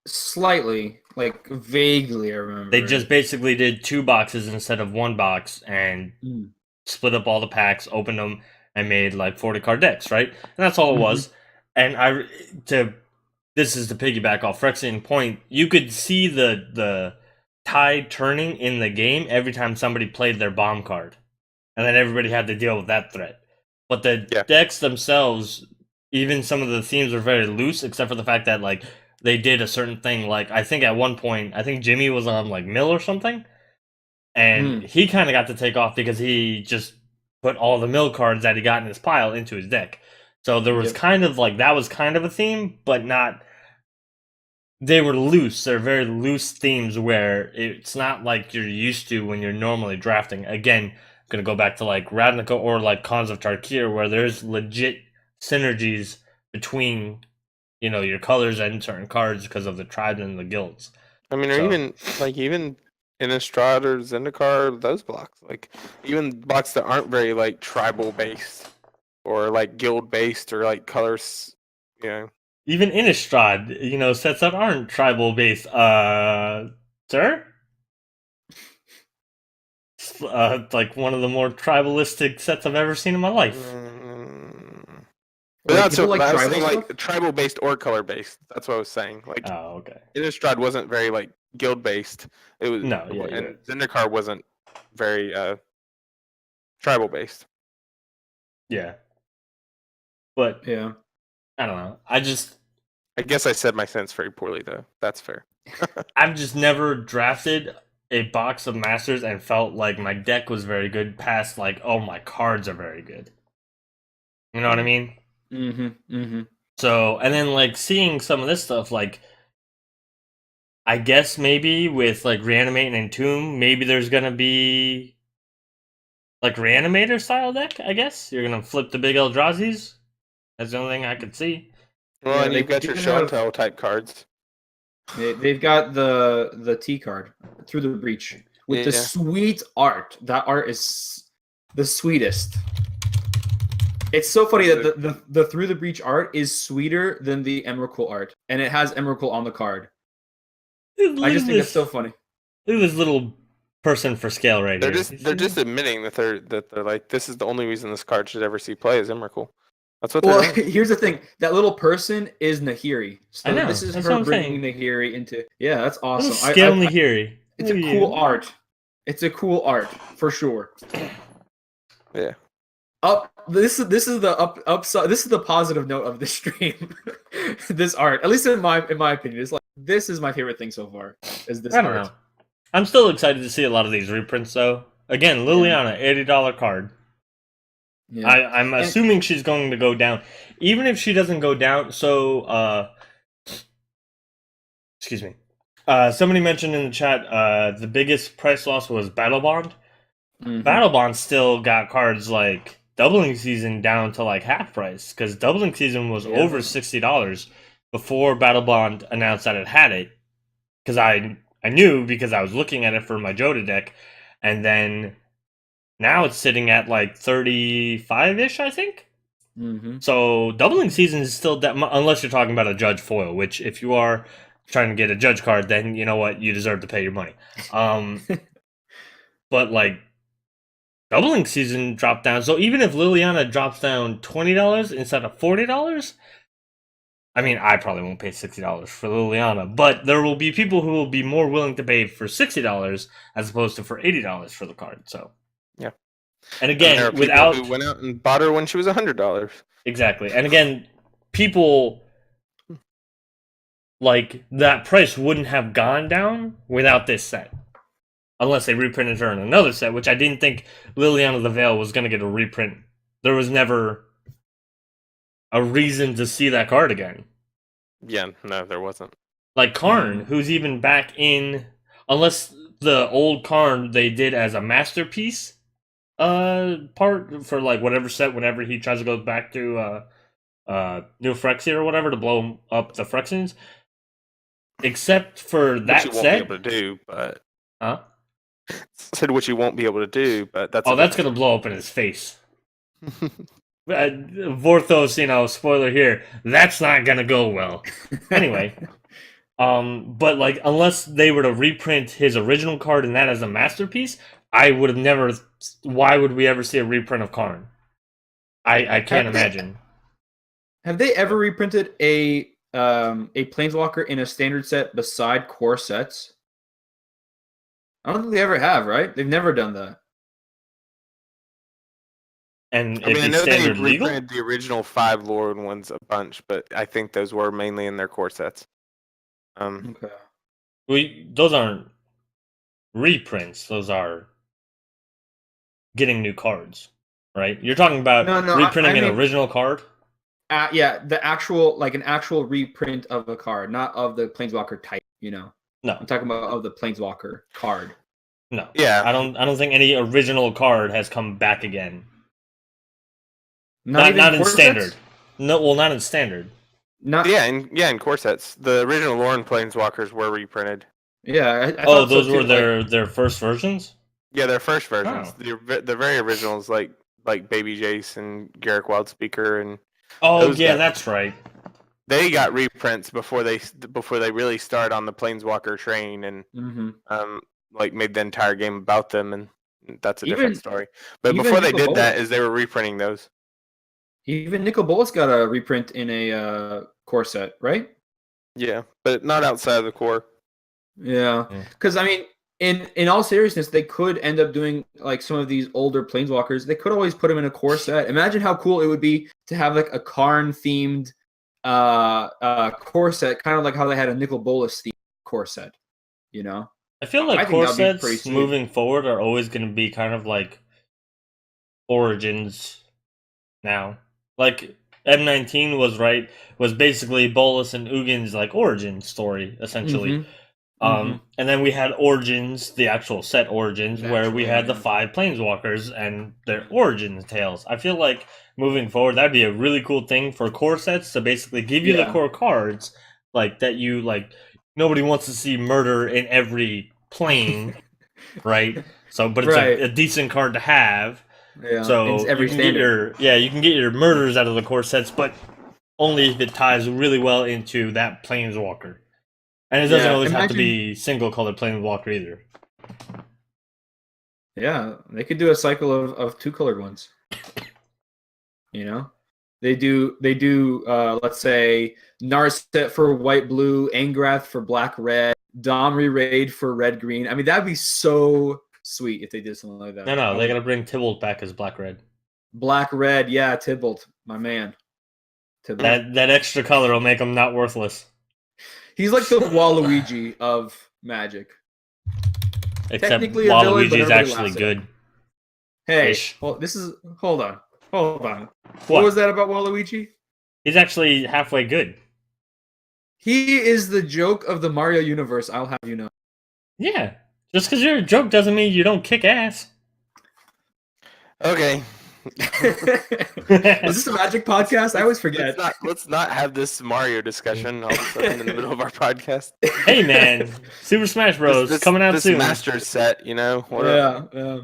Speaker 3: Slightly, vaguely I remember.
Speaker 1: They just basically did 2 boxes instead of 1 box and split up all the packs, opened them, and made 40 card decks, right? And that's all it was. and this is to piggyback off Phyrexian point, you could see the tide turning in the game every time somebody played their bomb card. And then everybody had to deal with that threat. But the decks themselves, even some of the themes were very loose, except for the fact that like they did a certain thing. Like I think at one point, I think Jimmy was on like Mill or something, and he kind of got to take off because he just put all the Mill cards that he got in his pile into his deck. So there was kind of like that was kind of a theme, but not. They were loose. They're very loose themes where it's not like you're used to when you're normally drafting. Again, going to go back to like Ravnica or like Khans of Tarkir, where there's legit synergies between, you know, your colors and certain cards because of the tribes and the guilds.
Speaker 2: I mean, or even Innistrad or Zendikar, those blocks, like even blocks that aren't very like tribal based or like guild based or like colors, you know.
Speaker 1: Even Innistrad, you know, sets that aren't tribal based. Sir? Like one of the more tribalistic sets I've ever seen in my life.
Speaker 2: But that's what I was saying, like tribal based or color based. That's what I was saying. Like,
Speaker 1: oh, okay.
Speaker 2: Innistrad wasn't very like guild based. It was and Zendikar wasn't very tribal based.
Speaker 1: Yeah. But yeah, I don't know. I
Speaker 2: guess I said my sentence very poorly though. That's fair.
Speaker 1: I've just never drafted a box of Masters and felt like my deck was very good past like, oh, my cards are very good. You know what I mean? So, and then like seeing some of this stuff, like I guess maybe with like Reanimate and Entomb, maybe there's gonna be like Reanimator style deck, I guess. You're gonna flip the big Eldrazi's. That's the only thing I could see.
Speaker 2: Well, and you've got your show and tell type cards.
Speaker 3: They've got the T card, Through the Breach, with the sweet art. That art is the sweetest. It's so funny that the Through the Breach art is sweeter than the Emrakul art, and it has Emrakul on the card. I just think it's so funny.
Speaker 1: Look at this little person for scale right
Speaker 2: here.
Speaker 1: They're
Speaker 2: just admitting that they're like, this is the only reason this card should ever see play is Emrakul. That's what.
Speaker 3: Well, here's the thing: that little person is Nahiri. So
Speaker 1: I know.
Speaker 3: This is her bringing Nahiri into. Yeah, that's awesome.
Speaker 1: Scale Nahiri.
Speaker 3: It's a cool art. It's a cool art for sure.
Speaker 2: Yeah.
Speaker 3: This is the upside. This is the positive note of the stream. This art, at least in my opinion, is like this is my favorite thing so far. Is this? I don't know.
Speaker 1: I'm still excited to see a lot of these reprints though. Again, Liliana, $80 card. Yeah. I'm assuming she's going to go down. Even if she doesn't go down, so excuse me. Somebody mentioned in the chat the biggest price loss was Battle Bond. Battle Bond still got cards like Doubling Season down to like half price because Doubling Season was over $60 before Battle Bond announced that it had it. Because I knew because I was looking at it for my Joda deck, and then now it's sitting at like 35-ish, I think. So Doubling Season is still unless you're talking about a Judge foil, which if you are trying to get a Judge card, then you know what, you deserve to pay your money. But like Doubling Season dropped down, so even if Liliana drops down $20 instead of $40, I mean, I probably won't pay $60 for Liliana, but there will be people who will be more willing to pay for $60 as opposed to for $80 for the card. So
Speaker 2: yeah,
Speaker 1: and again,
Speaker 2: and without who went out and bought her when she was $100.
Speaker 1: Exactly, and again, people like that price wouldn't have gone down without this set. Unless they reprinted her in another set, which I didn't think Liliana the Veil was going to get a reprint. There was never a reason to see that card again.
Speaker 2: Yeah, no, there wasn't.
Speaker 1: Like Karn, who's even back in... Unless the old Karn they did as a masterpiece part for like whatever set, whenever he tries to go back to New Phyrexia or whatever to blow up the Phyrexians. Except for that
Speaker 2: which you
Speaker 1: set...
Speaker 2: won't be able to do, but...
Speaker 1: Huh?
Speaker 2: Said what you won't be able to do, but that's
Speaker 1: that's gonna blow up in his face. Vorthos, you know, spoiler here, that's not gonna go well. Anyway, but like unless they were to reprint his original card and that as a masterpiece, I would have never. Why would we ever see a reprint of Karn? I can't imagine.
Speaker 3: Have they ever reprinted a Planeswalker in a standard set beside core sets? I don't think they ever have, right? They've never done that.
Speaker 1: And
Speaker 2: I mean,
Speaker 1: it'd
Speaker 2: I
Speaker 1: be
Speaker 2: know they
Speaker 1: standard legal?
Speaker 2: reprinted the original 5 Lord ones a bunch, but I think those were mainly in their core sets.
Speaker 3: Okay.
Speaker 1: Those aren't reprints. Those are getting new cards, right? You're talking about
Speaker 3: No,
Speaker 1: reprinting
Speaker 3: I
Speaker 1: an
Speaker 3: mean,
Speaker 1: original card?
Speaker 3: yeah, the actual like an actual reprint of a card, not of the Planeswalker type.
Speaker 1: No,
Speaker 3: I'm talking about of the Planeswalker card.
Speaker 1: no.
Speaker 2: Yeah.
Speaker 1: I don't think any original card has come back again.
Speaker 3: Not even
Speaker 1: Not in
Speaker 3: core
Speaker 1: standard.
Speaker 3: sets?
Speaker 1: No, well, not in standard.
Speaker 3: Not
Speaker 2: In core sets. The original Lorne Planeswalkers were reprinted.
Speaker 3: yeah. I
Speaker 1: Oh,
Speaker 3: thought so
Speaker 1: those were
Speaker 3: too.
Speaker 1: their first versions?
Speaker 2: Yeah, their first versions.
Speaker 1: Oh.
Speaker 2: The very originals, like Baby Jace and Garrick Wildspeaker, and
Speaker 1: Oh,
Speaker 2: those
Speaker 1: yeah,
Speaker 2: got
Speaker 1: that's right.
Speaker 2: they got reprints before they really started on the Planeswalker train and
Speaker 3: Mm-hmm.
Speaker 2: like made the entire game about them, and that's a different
Speaker 3: Even
Speaker 2: story. But
Speaker 3: even
Speaker 2: before they
Speaker 3: Nicol
Speaker 2: did that,
Speaker 3: Bolas.
Speaker 2: is they were reprinting those.
Speaker 3: Even Nicol Bolas got a reprint in a core set, right?
Speaker 2: Yeah, but not outside of the core.
Speaker 3: Yeah,
Speaker 1: Yeah.
Speaker 3: because I mean, in all seriousness, they could end up doing like some of these older Planeswalkers. They could always put them in a core set. Imagine how cool it would be to have like a Karn themed core set, kind of like how they had a Nicol Bolas themed core set.
Speaker 1: I feel
Speaker 3: I
Speaker 1: like
Speaker 3: think
Speaker 1: core
Speaker 3: that'd be pretty
Speaker 1: sets
Speaker 3: sweet.
Speaker 1: moving forward are always going to be kind of like Origins now. Like M19 was basically Bolus and Ugin's like origin story essentially.
Speaker 3: Mm-hmm.
Speaker 1: And then we had Origins, the actual set Origins, where we had the 5 Planeswalkers and their origin tales. I feel like moving forward, that'd be a really cool thing for core sets to basically give you the
Speaker 3: Yeah.
Speaker 1: core cards, like that you like. Nobody wants to see murder in every plane, right? So, but it's
Speaker 3: Right.
Speaker 1: a decent card to have.
Speaker 3: Yeah.
Speaker 1: So
Speaker 3: It's every
Speaker 1: you can get
Speaker 3: standard.
Speaker 1: you can get your murders out of the core sets, but only if it ties really well into that Planeswalker. And it doesn't
Speaker 3: Yeah.
Speaker 1: always have to
Speaker 3: Imagine.
Speaker 1: be single colored Planeswalker either.
Speaker 3: Yeah, they could do a cycle of 2-colored ones. They do let's say Narset for white blue, Angrath for black red, Domri Raid for red green. I mean, that'd be so sweet if they did something like that.
Speaker 1: No, they gotta bring Tybalt back as black red.
Speaker 3: Black red, yeah, Tybalt, my man. Tybalt.
Speaker 1: That extra color will make him not worthless.
Speaker 3: He's like the Waluigi of Magic.
Speaker 1: Except
Speaker 3: Technically a villain, but
Speaker 1: Waluigi's
Speaker 3: everybody
Speaker 1: actually
Speaker 3: laughs at
Speaker 1: good.
Speaker 3: him. Hey,
Speaker 1: Ish.
Speaker 3: well, hold on. What
Speaker 1: What?
Speaker 3: was that about Waluigi?
Speaker 1: He's actually halfway good.
Speaker 3: He is the joke of the Mario universe, I'll have you know.
Speaker 1: Yeah. Just because you're a joke doesn't mean you don't kick ass.
Speaker 2: Okay.
Speaker 3: Was this a Magic podcast? I always forget.
Speaker 2: Let's not have this Mario discussion all of a sudden in the middle of our podcast.
Speaker 1: Hey man, Super Smash Bros.
Speaker 2: This
Speaker 1: coming out soon.
Speaker 2: Master set,
Speaker 3: Yeah.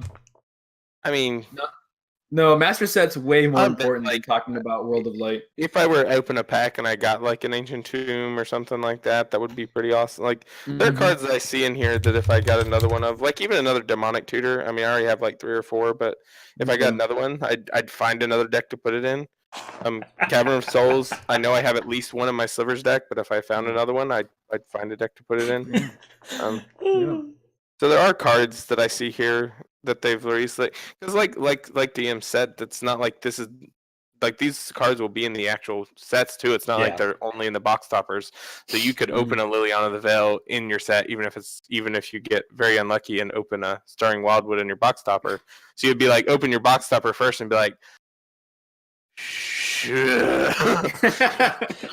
Speaker 2: I mean,
Speaker 3: No, Master Set's way more
Speaker 2: I'm
Speaker 3: important than
Speaker 2: like-
Speaker 3: talking about World of Light.
Speaker 2: if I were to open a pack and I got like an Ancient Tomb or something like that, that would be pretty awesome. Like there are
Speaker 3: Mhm.
Speaker 2: cards that I see in here that if I got another one of, like even another Demonic Tutor. I mean, I already have like 3 or 4, but if I got
Speaker 3: Mhm.
Speaker 2: another one, I'd find another deck to put it in. Cavern of Souls. I know I have at least one in my Slivers deck, but if I found another one, I'd find a deck to put it in.
Speaker 3: Yeah.
Speaker 2: So there are cards that I see here that they've released, because like DM said, that's not like this is like these cards will be in the actual sets too. It's not
Speaker 1: Yeah.
Speaker 2: like they're only in the box toppers. So you could open a Liliana the Veil in your set, even if you get very unlucky and open a Starring Wildwood in your box topper. So you'd be like, open your box topper first and be like, shit.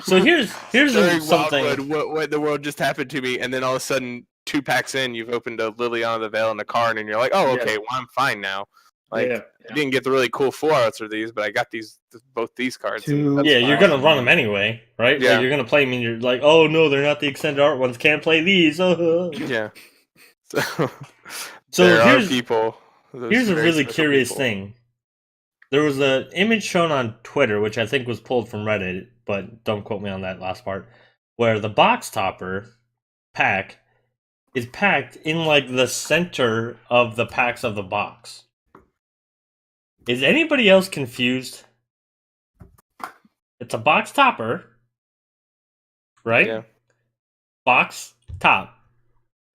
Speaker 1: So here's
Speaker 2: Starring
Speaker 1: something.
Speaker 2: Wildwood, what in the world just happened to me? And then all of a sudden, 2 packs in, you've opened a Liliana the Veil and a Karn, and you're like, oh, okay, well, I'm fine now. Like,
Speaker 3: Yeah.
Speaker 2: I didn't get the really cool 4-outs or these, but I got both these cards.
Speaker 3: Two-
Speaker 2: That's
Speaker 1: Yeah, you're
Speaker 2: fine.
Speaker 1: gonna run them anyway, right?
Speaker 2: Yeah.
Speaker 1: Like, you're gonna play them, and you're like, oh no, they're not the extended art ones. Can't play these.
Speaker 2: Yeah. So,
Speaker 1: So
Speaker 2: there are
Speaker 1: here's
Speaker 2: people. those
Speaker 1: here's a
Speaker 2: very
Speaker 1: really
Speaker 2: special
Speaker 1: curious
Speaker 2: people.
Speaker 1: thing. There was an image shown on Twitter, which I think was pulled from Reddit, but don't quote me on that last part, where the box topper pack is packed in like the center of the packs of the box. Is anybody else confused? It's a box topper, right?
Speaker 2: Yeah.
Speaker 1: Box top.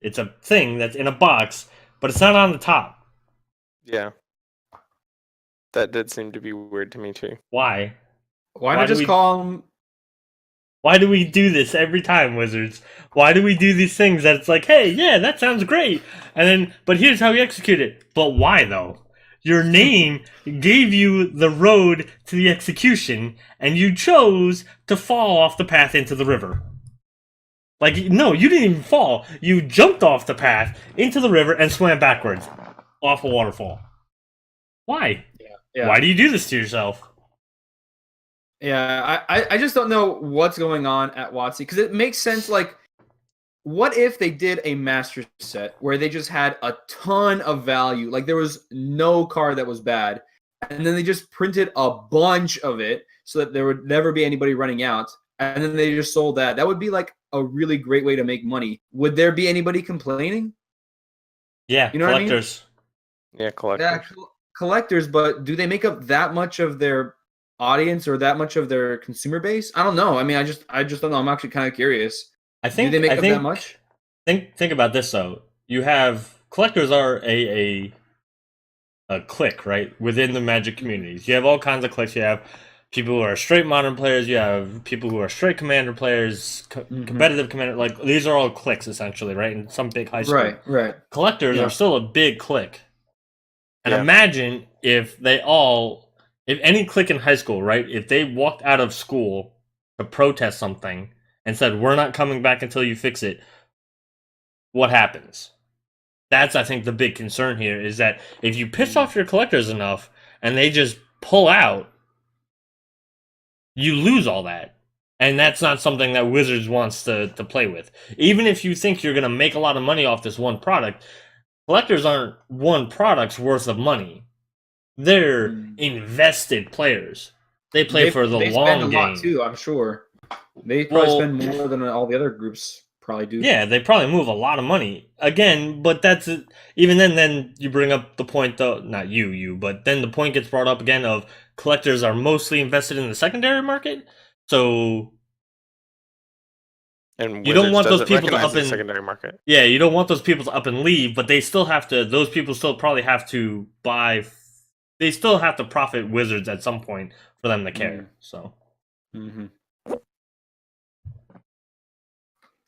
Speaker 1: It's a thing that's in a box, but it's not on the top.
Speaker 2: Yeah. That did seem to be weird to me too.
Speaker 1: Why?
Speaker 3: Why
Speaker 1: Why
Speaker 3: not
Speaker 1: do
Speaker 3: just
Speaker 1: we-
Speaker 3: call them?
Speaker 1: Why do we do this every time, Wizards? Why do we do these things that it's like, hey, yeah, that sounds great, and then, but here's how we execute it. But why though? Your name gave you the road to the execution, and you chose to fall off the path into the river. Like, no, you didn't even fall. You jumped off the path into the river and swam backwards off a waterfall. Why?
Speaker 3: Yeah.
Speaker 1: Why do you do this to yourself?
Speaker 3: Yeah, I just don't know what's going on at WotC because it makes sense. Like, what if they did a master set where they just had a ton of value? Like, there was no card that was bad, and then they just printed a bunch of it so that there would never be anybody running out, and then they just sold that. That would be like a really great way to make money. Would there be anybody complaining?
Speaker 1: Yeah,
Speaker 3: You know what I mean?
Speaker 1: collectors.
Speaker 2: Yeah, collectors.
Speaker 3: Yeah, collectors, but do they make up that much of their audience or that much of their consumer base? I don't know. I mean, I just don't know. I'm actually kind of curious.
Speaker 1: I think
Speaker 3: do they make
Speaker 1: I
Speaker 3: up
Speaker 1: think,
Speaker 3: that much?
Speaker 1: Think about this though. You have collectors are a clique, right? Within the Magic communities. You have all kinds of cliques. You have people who are straight modern players, you have people who are straight commander players, competitive commander, like these are all cliques essentially, right? In some big high school.
Speaker 3: Right.
Speaker 1: Collectors
Speaker 3: Yeah.
Speaker 1: are still a big clique. And
Speaker 2: Yeah.
Speaker 1: imagine if any clique in high school, right? If they walked out of school to protest something and said, we're not coming back until you fix it, what happens? That's, I think, the big concern here is that if you piss off your collectors enough and they just pull out, you lose all that. And that's not something that Wizards wants to play with. Even if you think you're going to make a lot of money off this one product, collectors aren't one product's worth of money. They're invested players. They play for the
Speaker 3: they
Speaker 1: long
Speaker 3: spend a
Speaker 1: game.
Speaker 3: lot too, I'm sure. They probably spend more than all the other groups probably do.
Speaker 1: Yeah, they probably move a lot of money. Again, but that's even then you bring up the point though, not you, but then the point gets brought up again of collectors are mostly invested in the secondary market. So
Speaker 2: And
Speaker 1: you don't want those
Speaker 2: doesn't
Speaker 1: people to
Speaker 2: recognize
Speaker 1: up
Speaker 2: the
Speaker 1: and
Speaker 2: secondary market.
Speaker 1: yeah, you don't want those people to up and leave, but they still have to. Those people still probably have to buy. They still have to profit Wizards at some point for them to care. So.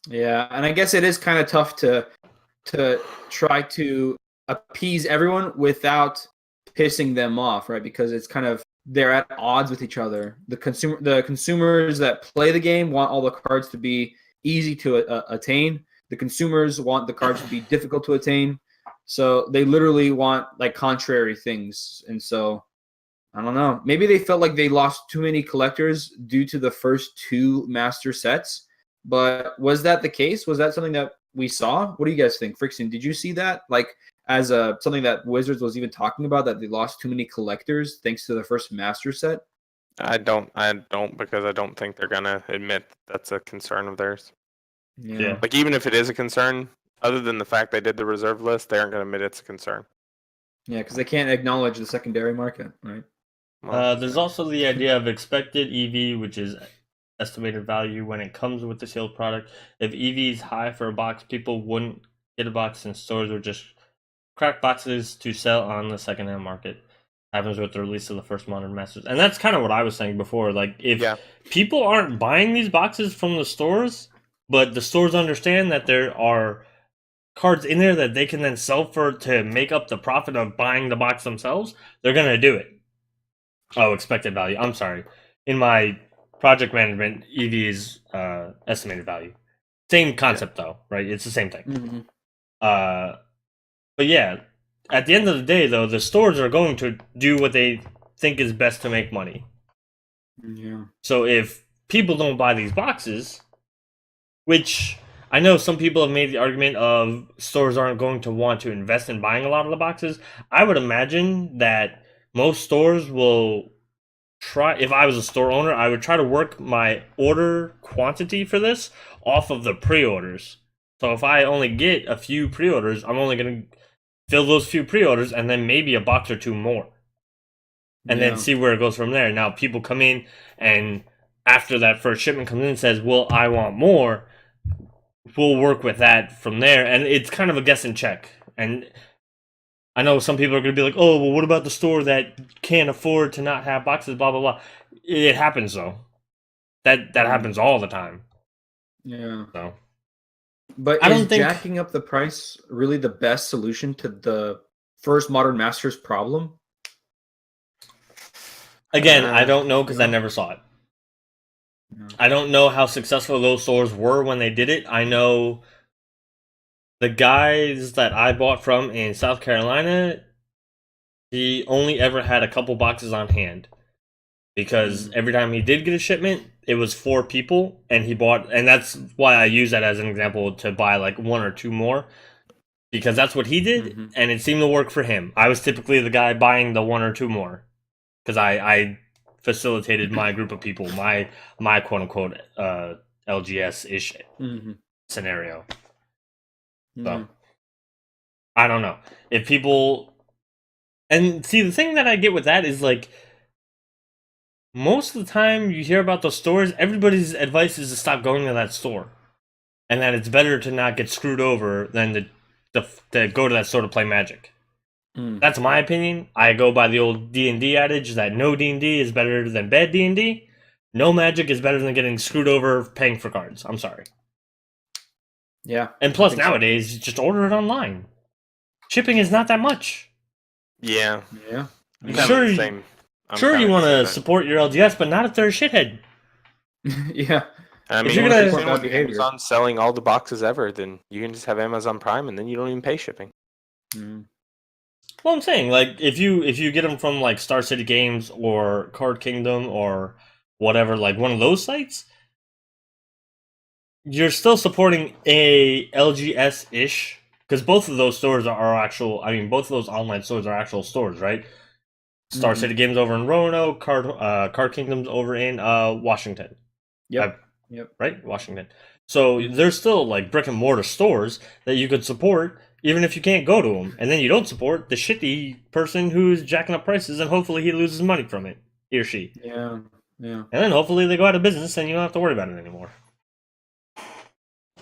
Speaker 3: Yeah, and I guess it is kind of tough to try to appease everyone without pissing them off, right? Because it's kind of they're at odds with each other. The consumers that play the game want all the cards to be easy to attain. The consumers want the cards to be difficult to attain. So they literally want like contrary things. And so I don't know. Maybe they felt like they lost too many collectors due to the first two master sets. But was that the case? Was that something that we saw? What do you guys think? Friction, did you see that? Like as something that Wizards was even talking about, that they lost too many collectors thanks to the first master set?
Speaker 2: I don't because I don't think they're gonna admit that's a concern of theirs.
Speaker 1: Yeah.
Speaker 2: Like even if it is a concern, other than the fact they did the reserve list, they aren't gonna admit it's a concern.
Speaker 3: Yeah, because they can't acknowledge the secondary market, right?
Speaker 1: There's also the idea of expected EV, which is estimated value when it comes with the sealed product. If EV is high for a box, people wouldn't get a box, and stores would just crack boxes to sell on the secondhand market. Happens with the release of the first Modern Masters, and that's kind of what I was saying before. Like if people aren't buying these boxes from the stores, but the stores understand that there are cards in there that they can then sell for to make up the profit of buying the box themselves, they're gonna do it. Oh, expected value. I'm sorry. In my project management, EV is estimated value. Same concept though, right? It's the same thing. But yeah, at the end of the day though, the stores are going to do what they think is best to make money.
Speaker 3: Yeah.
Speaker 1: So if people don't buy these boxes, which I know some people have made the argument of stores aren't going to want to invest in buying a lot of the boxes, I would imagine that most stores will try, if I was a store owner, I would try to work my order quantity for this off of the pre-orders. So if I only get a few pre-orders, I'm only going to fill those few pre-orders and then maybe a box or two more. And then see where it goes from there. Now people come in and after that first shipment comes in and says, well, I want more, we'll work with that from there. And it's kind of a guess and check. And I know some people are going to be like, oh, well, what about the store that can't afford to not have boxes, blah, blah, blah. It happens, though. That happens all the time.
Speaker 3: Yeah.
Speaker 1: So,
Speaker 3: But
Speaker 1: I
Speaker 3: is
Speaker 1: don't think-
Speaker 3: jacking up the price really the best solution to the first Modern Masters problem?
Speaker 1: Again, I don't know because I never saw it.
Speaker 3: Yeah.
Speaker 1: I don't know how successful those stores were when they did it. I know the guys that I bought from in South Carolina, he only ever had a couple boxes on hand. Because every time he did get a shipment, it was 4 people, and he bought, and that's why I use that as an example to buy like 1 or 2 more, because that's what he did, and it seemed to work for him. I was typically the guy buying the 1 or 2 more, because I facilitated my group of people, my quote unquote LGS ish scenario. So I don't know if people, and see the thing that I get with that is like, most of the time you hear about those stores, everybody's advice is to stop going to that store. And that it's better to not get screwed over than to go to that store to play Magic. That's my opinion. I go by the old D&D adage that no D&D is better than bad D&D. No Magic is better than getting screwed over paying for cards. I'm sorry.
Speaker 3: Yeah.
Speaker 1: And plus nowadays, you just order it online. Shipping is not that much.
Speaker 2: Yeah.
Speaker 3: Yeah.
Speaker 2: I'm
Speaker 1: Sure,
Speaker 2: kinda the same. I'm
Speaker 1: Sure, you
Speaker 2: kinda
Speaker 1: want
Speaker 2: the
Speaker 1: to
Speaker 2: same.
Speaker 1: support your LGS, but not if they're a shithead.
Speaker 3: Yeah.
Speaker 2: I
Speaker 1: If
Speaker 2: mean,
Speaker 1: you're
Speaker 2: if
Speaker 1: gonna-
Speaker 2: you're
Speaker 3: Support
Speaker 2: doing
Speaker 3: bad behavior.
Speaker 2: Amazon selling all the boxes ever, then you can just have Amazon Prime, and then you don't even pay shipping.
Speaker 1: Well, I'm saying, like, if you get them from like Star City Games or Card Kingdom or whatever, like one of those sites, you're still supporting a LGS ish, because both of those stores are actual. I mean, both of those online stores are actual stores, right? Star City Games over in Roanoke, Card Kingdom's over in Washington.
Speaker 3: Yep.
Speaker 1: Right, Washington. So there's still like brick and mortar stores that you could support, even if you can't go to them, and then you don't support the shitty person who's jacking up prices, and hopefully he loses money from it, he or she.
Speaker 3: Yeah.
Speaker 1: And then hopefully they go out of business, and you don't have to worry about it anymore.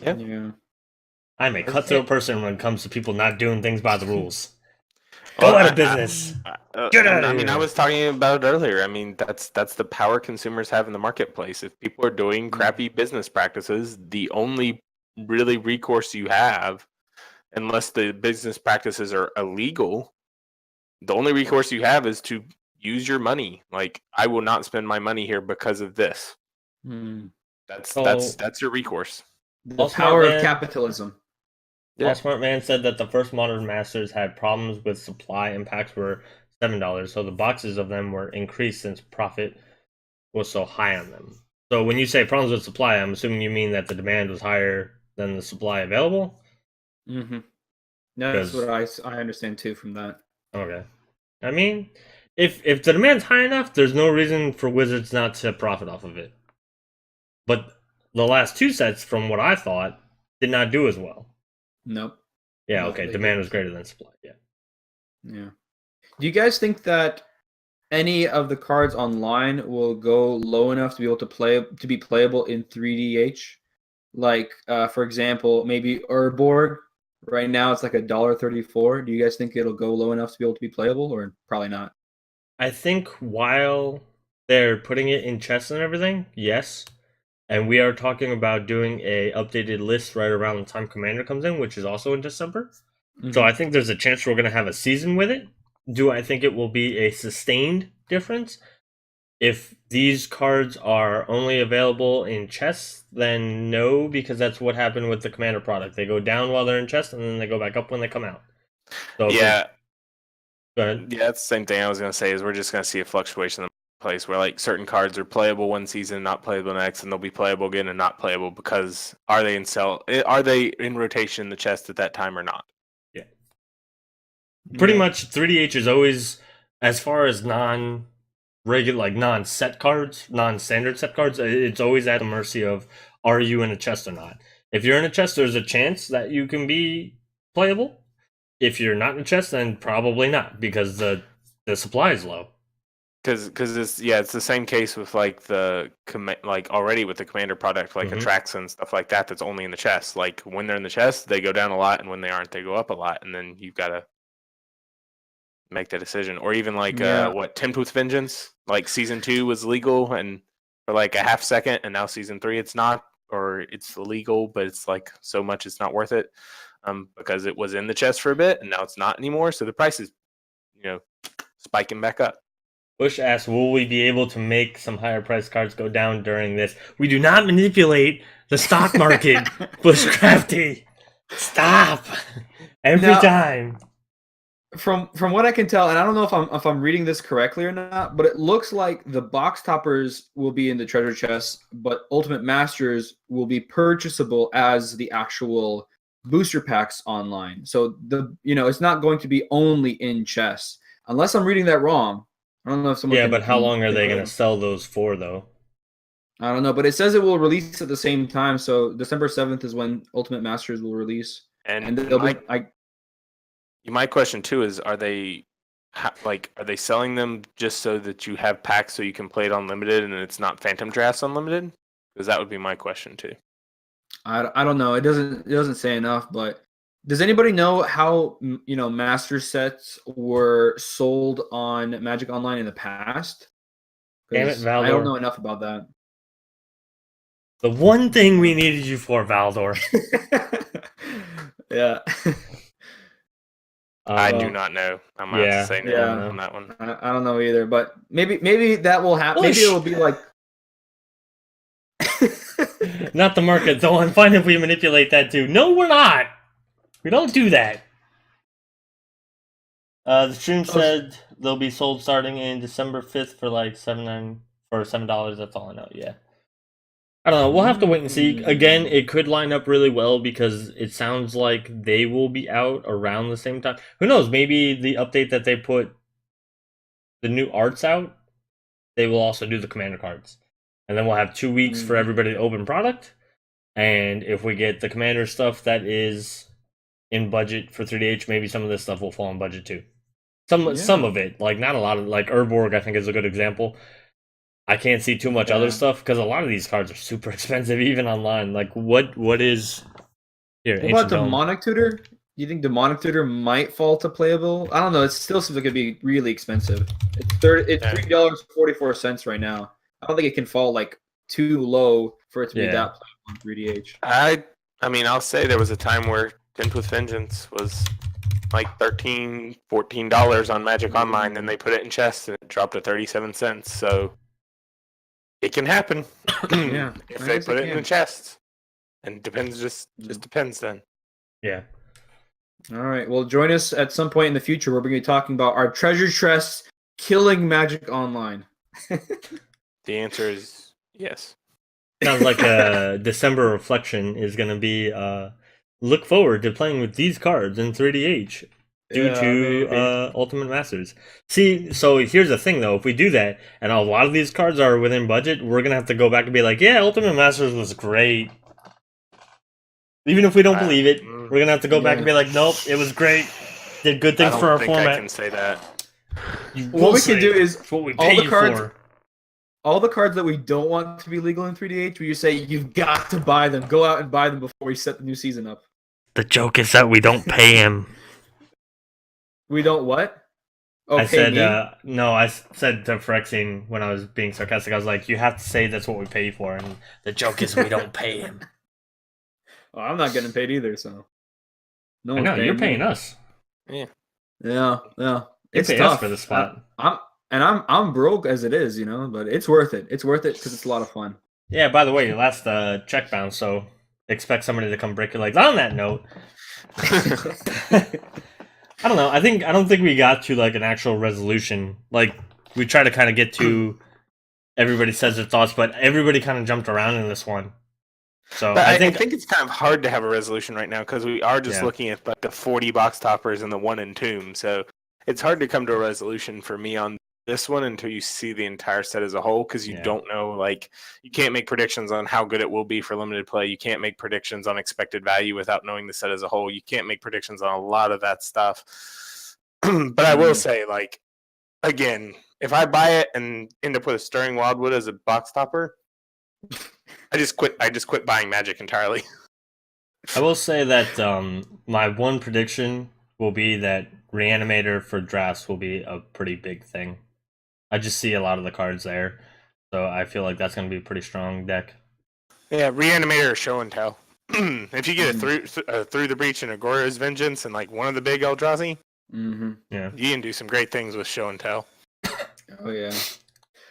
Speaker 3: Yeah.
Speaker 1: I'm a cutthroat person when it comes to people not doing things by the rules.
Speaker 2: Well,
Speaker 1: Go out of business. Get outta
Speaker 2: I mean, I
Speaker 1: here.
Speaker 2: was talking about it earlier. I mean, that's the power consumers have in the marketplace. If people are doing crappy business practices, the only really recourse you have, unless the business practices are illegal, the only recourse you have is to use your money. Like, I will not spend my money here because of this. That's your recourse.
Speaker 3: The
Speaker 1: All
Speaker 3: power
Speaker 1: smart
Speaker 3: of
Speaker 1: man.
Speaker 3: capitalism.
Speaker 2: Yeah.
Speaker 1: All Smart Man said that the first Modern Masters had problems with supply and packs were $7, so the boxes of them were increased since profit was so high on them. So when you say problems with supply, I'm assuming you mean that the demand was higher than the supply available?
Speaker 3: No, that's
Speaker 1: 'Cause-
Speaker 3: what I understand too from that.
Speaker 1: Okay. I mean, if the demand's high enough, there's no reason for Wizards not to profit off of it. But the last 2 sets, from what I thought, did not do as well.
Speaker 3: Nope.
Speaker 1: Yeah,
Speaker 3: No,
Speaker 1: okay,
Speaker 3: they
Speaker 1: demand
Speaker 3: didn't.
Speaker 1: was greater than supply, yeah.
Speaker 3: Yeah. Do you guys think that any of the cards online will go low enough to be able to be playable in 3DH? Like, for example, maybe Urborg. Right now, it's like $1.34. Do you guys think it'll go low enough to be able to be playable, or probably not?
Speaker 1: I think while they're putting it in chests and everything, yes. And we are talking about doing a updated list right around the time Commander comes in, which is also in December. So I think there's a chance we're going to have a season with it. Do I think it will be a sustained difference? If these cards are only available in chests, then no, because that's what happened with the Commander product. They go down while they're in chests, and then they go back up when they come out. So
Speaker 2: Yeah.
Speaker 1: Go ahead.
Speaker 2: Yeah, that's the same thing I was going to say, is we're just going to see a fluctuation in the place where like certain cards are playable one season, not playable next, and they'll be playable again and not playable because are they in rotation in the chest at that time or not?
Speaker 1: Pretty much 3DH is always, as far as non-regular, like non-set cards, non-standard set cards, it's always at the mercy of, are you in a chest or not? If you're in a chest, there's a chance that you can be playable. If you're not in a chest, then probably not, because the supply is low.
Speaker 2: Because it's the same case with like already with the commander product, like attracts and stuff like that. That's only in the chest. Like when they're in the chest, they go down a lot, and when they aren't, they go up a lot. And then you've got to make that decision. Or even like Tempt with Vengeance. Like season 2 was legal and for like a half second, and now season 3 it's not, or it's illegal, but it's like so much it's not worth it. Because it was in the chest for a bit and now it's not anymore. So the price is, spiking back up.
Speaker 1: Bush asks, will we be able to make some higher price cards go down during this? We do not manipulate the stock market, Bushcrafty. Stop. Every time.
Speaker 3: From what I can tell, and I don't know if I'm reading this correctly or not, but it looks like the box toppers will be in the treasure chest, but Ultimate Masters will be purchasable as the actual booster packs online. So it's not going to be only in chests, unless I'm reading that wrong. I don't know if someone.
Speaker 1: Yeah, but how long are they going to sell those for, though?
Speaker 3: I don't know, but it says it will release at the same time. So December 7th is when Ultimate Masters will release,
Speaker 2: and
Speaker 3: they'll be.
Speaker 2: My question too is: are they selling them just so that you have packs so you can play it unlimited and it's not Phantom Drafts unlimited? Because that would be my question too.
Speaker 3: I don't know. It doesn't say enough, but. Does anybody know how master sets were sold on Magic Online in the past?
Speaker 1: Damn it, Valdor.
Speaker 3: I don't know enough about that.
Speaker 1: The one thing we needed you for, Valdor.
Speaker 3: Yeah.
Speaker 2: I do not know. I'm gonna have to say no on that one.
Speaker 3: I don't know either, but maybe that will happen. Maybe it will be like.
Speaker 1: Not the market, though. I'm fine if we manipulate that too. No, we're not. We don't do that. The stream said they'll be sold starting in December 5th for like $7. That's all I know. Yeah. I don't know. We'll have to wait and see. Again, it could line up really well because it sounds like they will be out around the same time. Who knows? Maybe the update that they put the new arts out, they will also do the commander cards. And then we'll have 2 weeks for everybody to open product. And if we get the commander stuff that is in budget for 3DH, maybe some of this stuff will fall in budget too. Some of it, like not a lot of, like Urborg I think is a good example. I can't see too much other stuff because a lot of these cards are super expensive even online. Like what is here?
Speaker 3: What about Demonic Tutor? You think Demonic Tutor might fall to playable? I don't know. It still seems like it'd be really expensive. It's $3.44 right now. I don't think it can fall like too low for it to be that playable on 3DH.
Speaker 2: I mean, I'll say there was a time where Tempt with Vengeance was like $13, $14 on Magic Online, and they put it in chests and it dropped to 37 cents. So it can happen. If they put it in the chest. And depends, just depends then.
Speaker 1: Yeah.
Speaker 3: All right. Well, join us at some point in the future where we're going to be talking about our treasure chests killing Magic Online.
Speaker 2: The answer is yes.
Speaker 1: Sounds like a December reflection is going to be look forward to playing with these cards in 3DH due to Ultimate Masters. See, so here's the thing though, if we do that and a lot of these cards are within budget, we're going to have to go back and be like, yeah, Ultimate Masters was great. Even if we don't believe it, we're going to have to go back and be like, nope, it was great. Did good things for our format.
Speaker 2: I can say that.
Speaker 3: What we can do is
Speaker 1: what we pay you for.
Speaker 3: All the cards that we don't want to be legal in 3DH, we just say, you've got to buy them. Go out and buy them before we set the new season up.
Speaker 1: The joke is that we don't pay him.
Speaker 3: We don't what? Oh,
Speaker 1: I said, no, I said to Phyrexian when I was being sarcastic, I was like, you have to say that's what we pay you for. And the joke is we don't pay him.
Speaker 3: Well, I'm not getting paid either, so.
Speaker 1: No, you're paying us.
Speaker 2: Yeah.
Speaker 3: Yeah.
Speaker 1: It's tough for the spot.
Speaker 3: I'm broke as it is, but it's worth it. It's worth it because it's a lot of fun.
Speaker 1: Yeah, by the way, your last check bounce, so expect somebody to come break your legs. On that note, I don't know. I don't think we got to like an actual resolution. Like we try to kind of get to everybody says their thoughts, but everybody kind of jumped around in this one. So
Speaker 2: I think it's kind of hard to have a resolution right now because we are just looking at like the 40 box toppers and the 1 Entomb. So it's hard to come to a resolution for me on this one until you see the entire set as a whole because you don't know, like, you can't make predictions on how good it will be for limited play. You can't make predictions on expected value without knowing the set as a whole. You can't make predictions on a lot of that stuff. But I will say, like, again, if I buy it and end up with a Stirring Wildwood as a box topper, I just quit buying Magic entirely.
Speaker 1: I will say that my one prediction will be that Reanimator for drafts will be a pretty big thing. I just see a lot of the cards there, so I feel like that's going to be a pretty strong deck.
Speaker 2: Yeah, Reanimator or Show and Tell. If you get a through the breach and Agora's Vengeance and like one of the big Eldrazi,
Speaker 1: yeah,
Speaker 2: you can do some great things with Show and Tell.
Speaker 3: Oh yeah.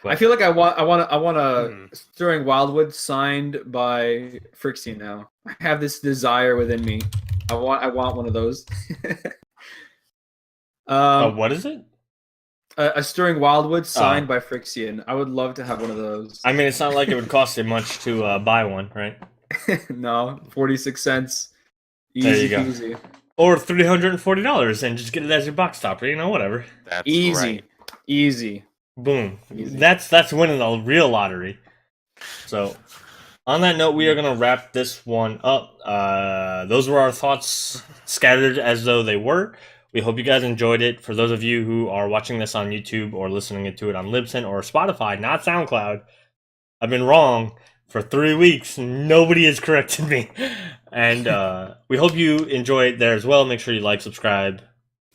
Speaker 1: But,
Speaker 3: I feel like I want a Stirring Wildwood signed by Phyrexian now. I have this desire within me. I want one of those.
Speaker 1: what is it?
Speaker 3: A Stirring Wildwood signed by Phyrexian. I would love to have one of those.
Speaker 1: I mean, it's not like it would cost you much to buy one, right?
Speaker 3: No, 46 cents. Easy
Speaker 1: There you go.
Speaker 3: peasy.
Speaker 1: Or $340 and just get it as your box topper. You know, whatever.
Speaker 2: That's
Speaker 3: Easy.
Speaker 2: right.
Speaker 3: Easy.
Speaker 1: Boom.
Speaker 3: Easy.
Speaker 1: That's winning the real lottery. So, on that note, we are going to wrap this one up. Those were our thoughts scattered as though they were. We hope you guys enjoyed it. For those of you who are watching this on YouTube or listening to it on LibSyn or Spotify, not SoundCloud, I've been wrong for 3 weeks. Nobody has corrected me. And we hope you enjoy it there as well. Make sure you like, subscribe,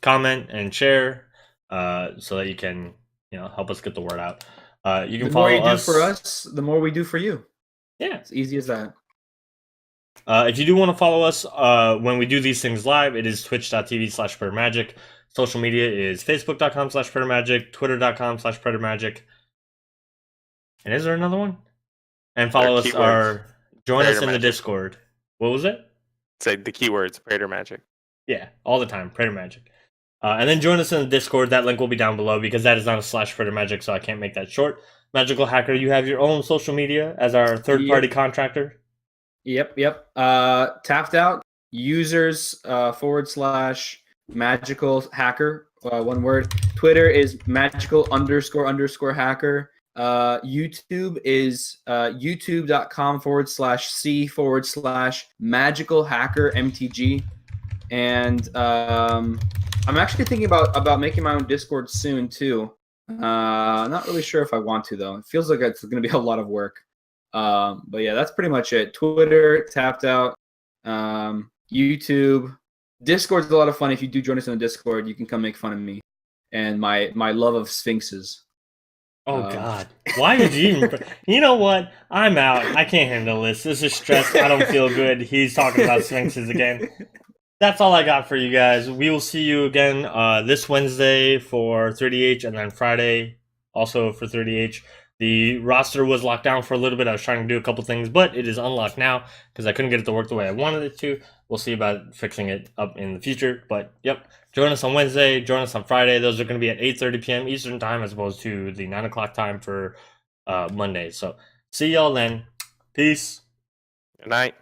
Speaker 1: comment, and share so that you can help us get the word out. You can follow us. The more you do
Speaker 3: for us, the more we do for you.
Speaker 1: Yeah.
Speaker 3: It's easy as that.
Speaker 1: If you do want to follow us when we do these things live, it is twitch.tv/PraetorMagic. Social media is facebook.com/PraetorMagic, twitter.com/PraetorMagic. And is there another one? And follow us join us in the Discord. What was it?
Speaker 2: Say the keywords, Praetor Magic.
Speaker 1: Yeah, all the time, Praetor Magic. And then join us in the Discord. That link will be down below because that is not a /Praetor Magic, so I can't make that short. Magical Hacker, you have your own social media as our third-party contractor.
Speaker 3: Yep. Tapped out users /magical hacker. One word. Twitter is magical__hacker. YouTube is youtube.com/c/magical hacker MTG. And I'm actually thinking about making my own Discord soon too. Not really sure if I want to though. It feels like it's going to be a lot of work. But yeah, that's pretty much it. Twitter, Tapped Out, YouTube, Discord's a lot of fun. If you do join us in the Discord, you can come make fun of me and my love of sphinxes.
Speaker 1: Oh God! Why did you even? You know what? I'm out. I can't handle this. This is stress. I don't feel good. He's talking about sphinxes again. That's all I got for you guys. We will see you again this Wednesday for 30H and then Friday also for 30H. The roster was locked down for a little bit. I was trying to do a couple things, but it is unlocked now because I couldn't get it to work the way I wanted it to. We'll see about fixing it up in the future. But, yep, join us on Wednesday. Join us on Friday. Those are going to be at 8:30 p.m. Eastern time as opposed to the 9 o'clock time for Monday. So, see y'all then. Peace.
Speaker 2: Good night.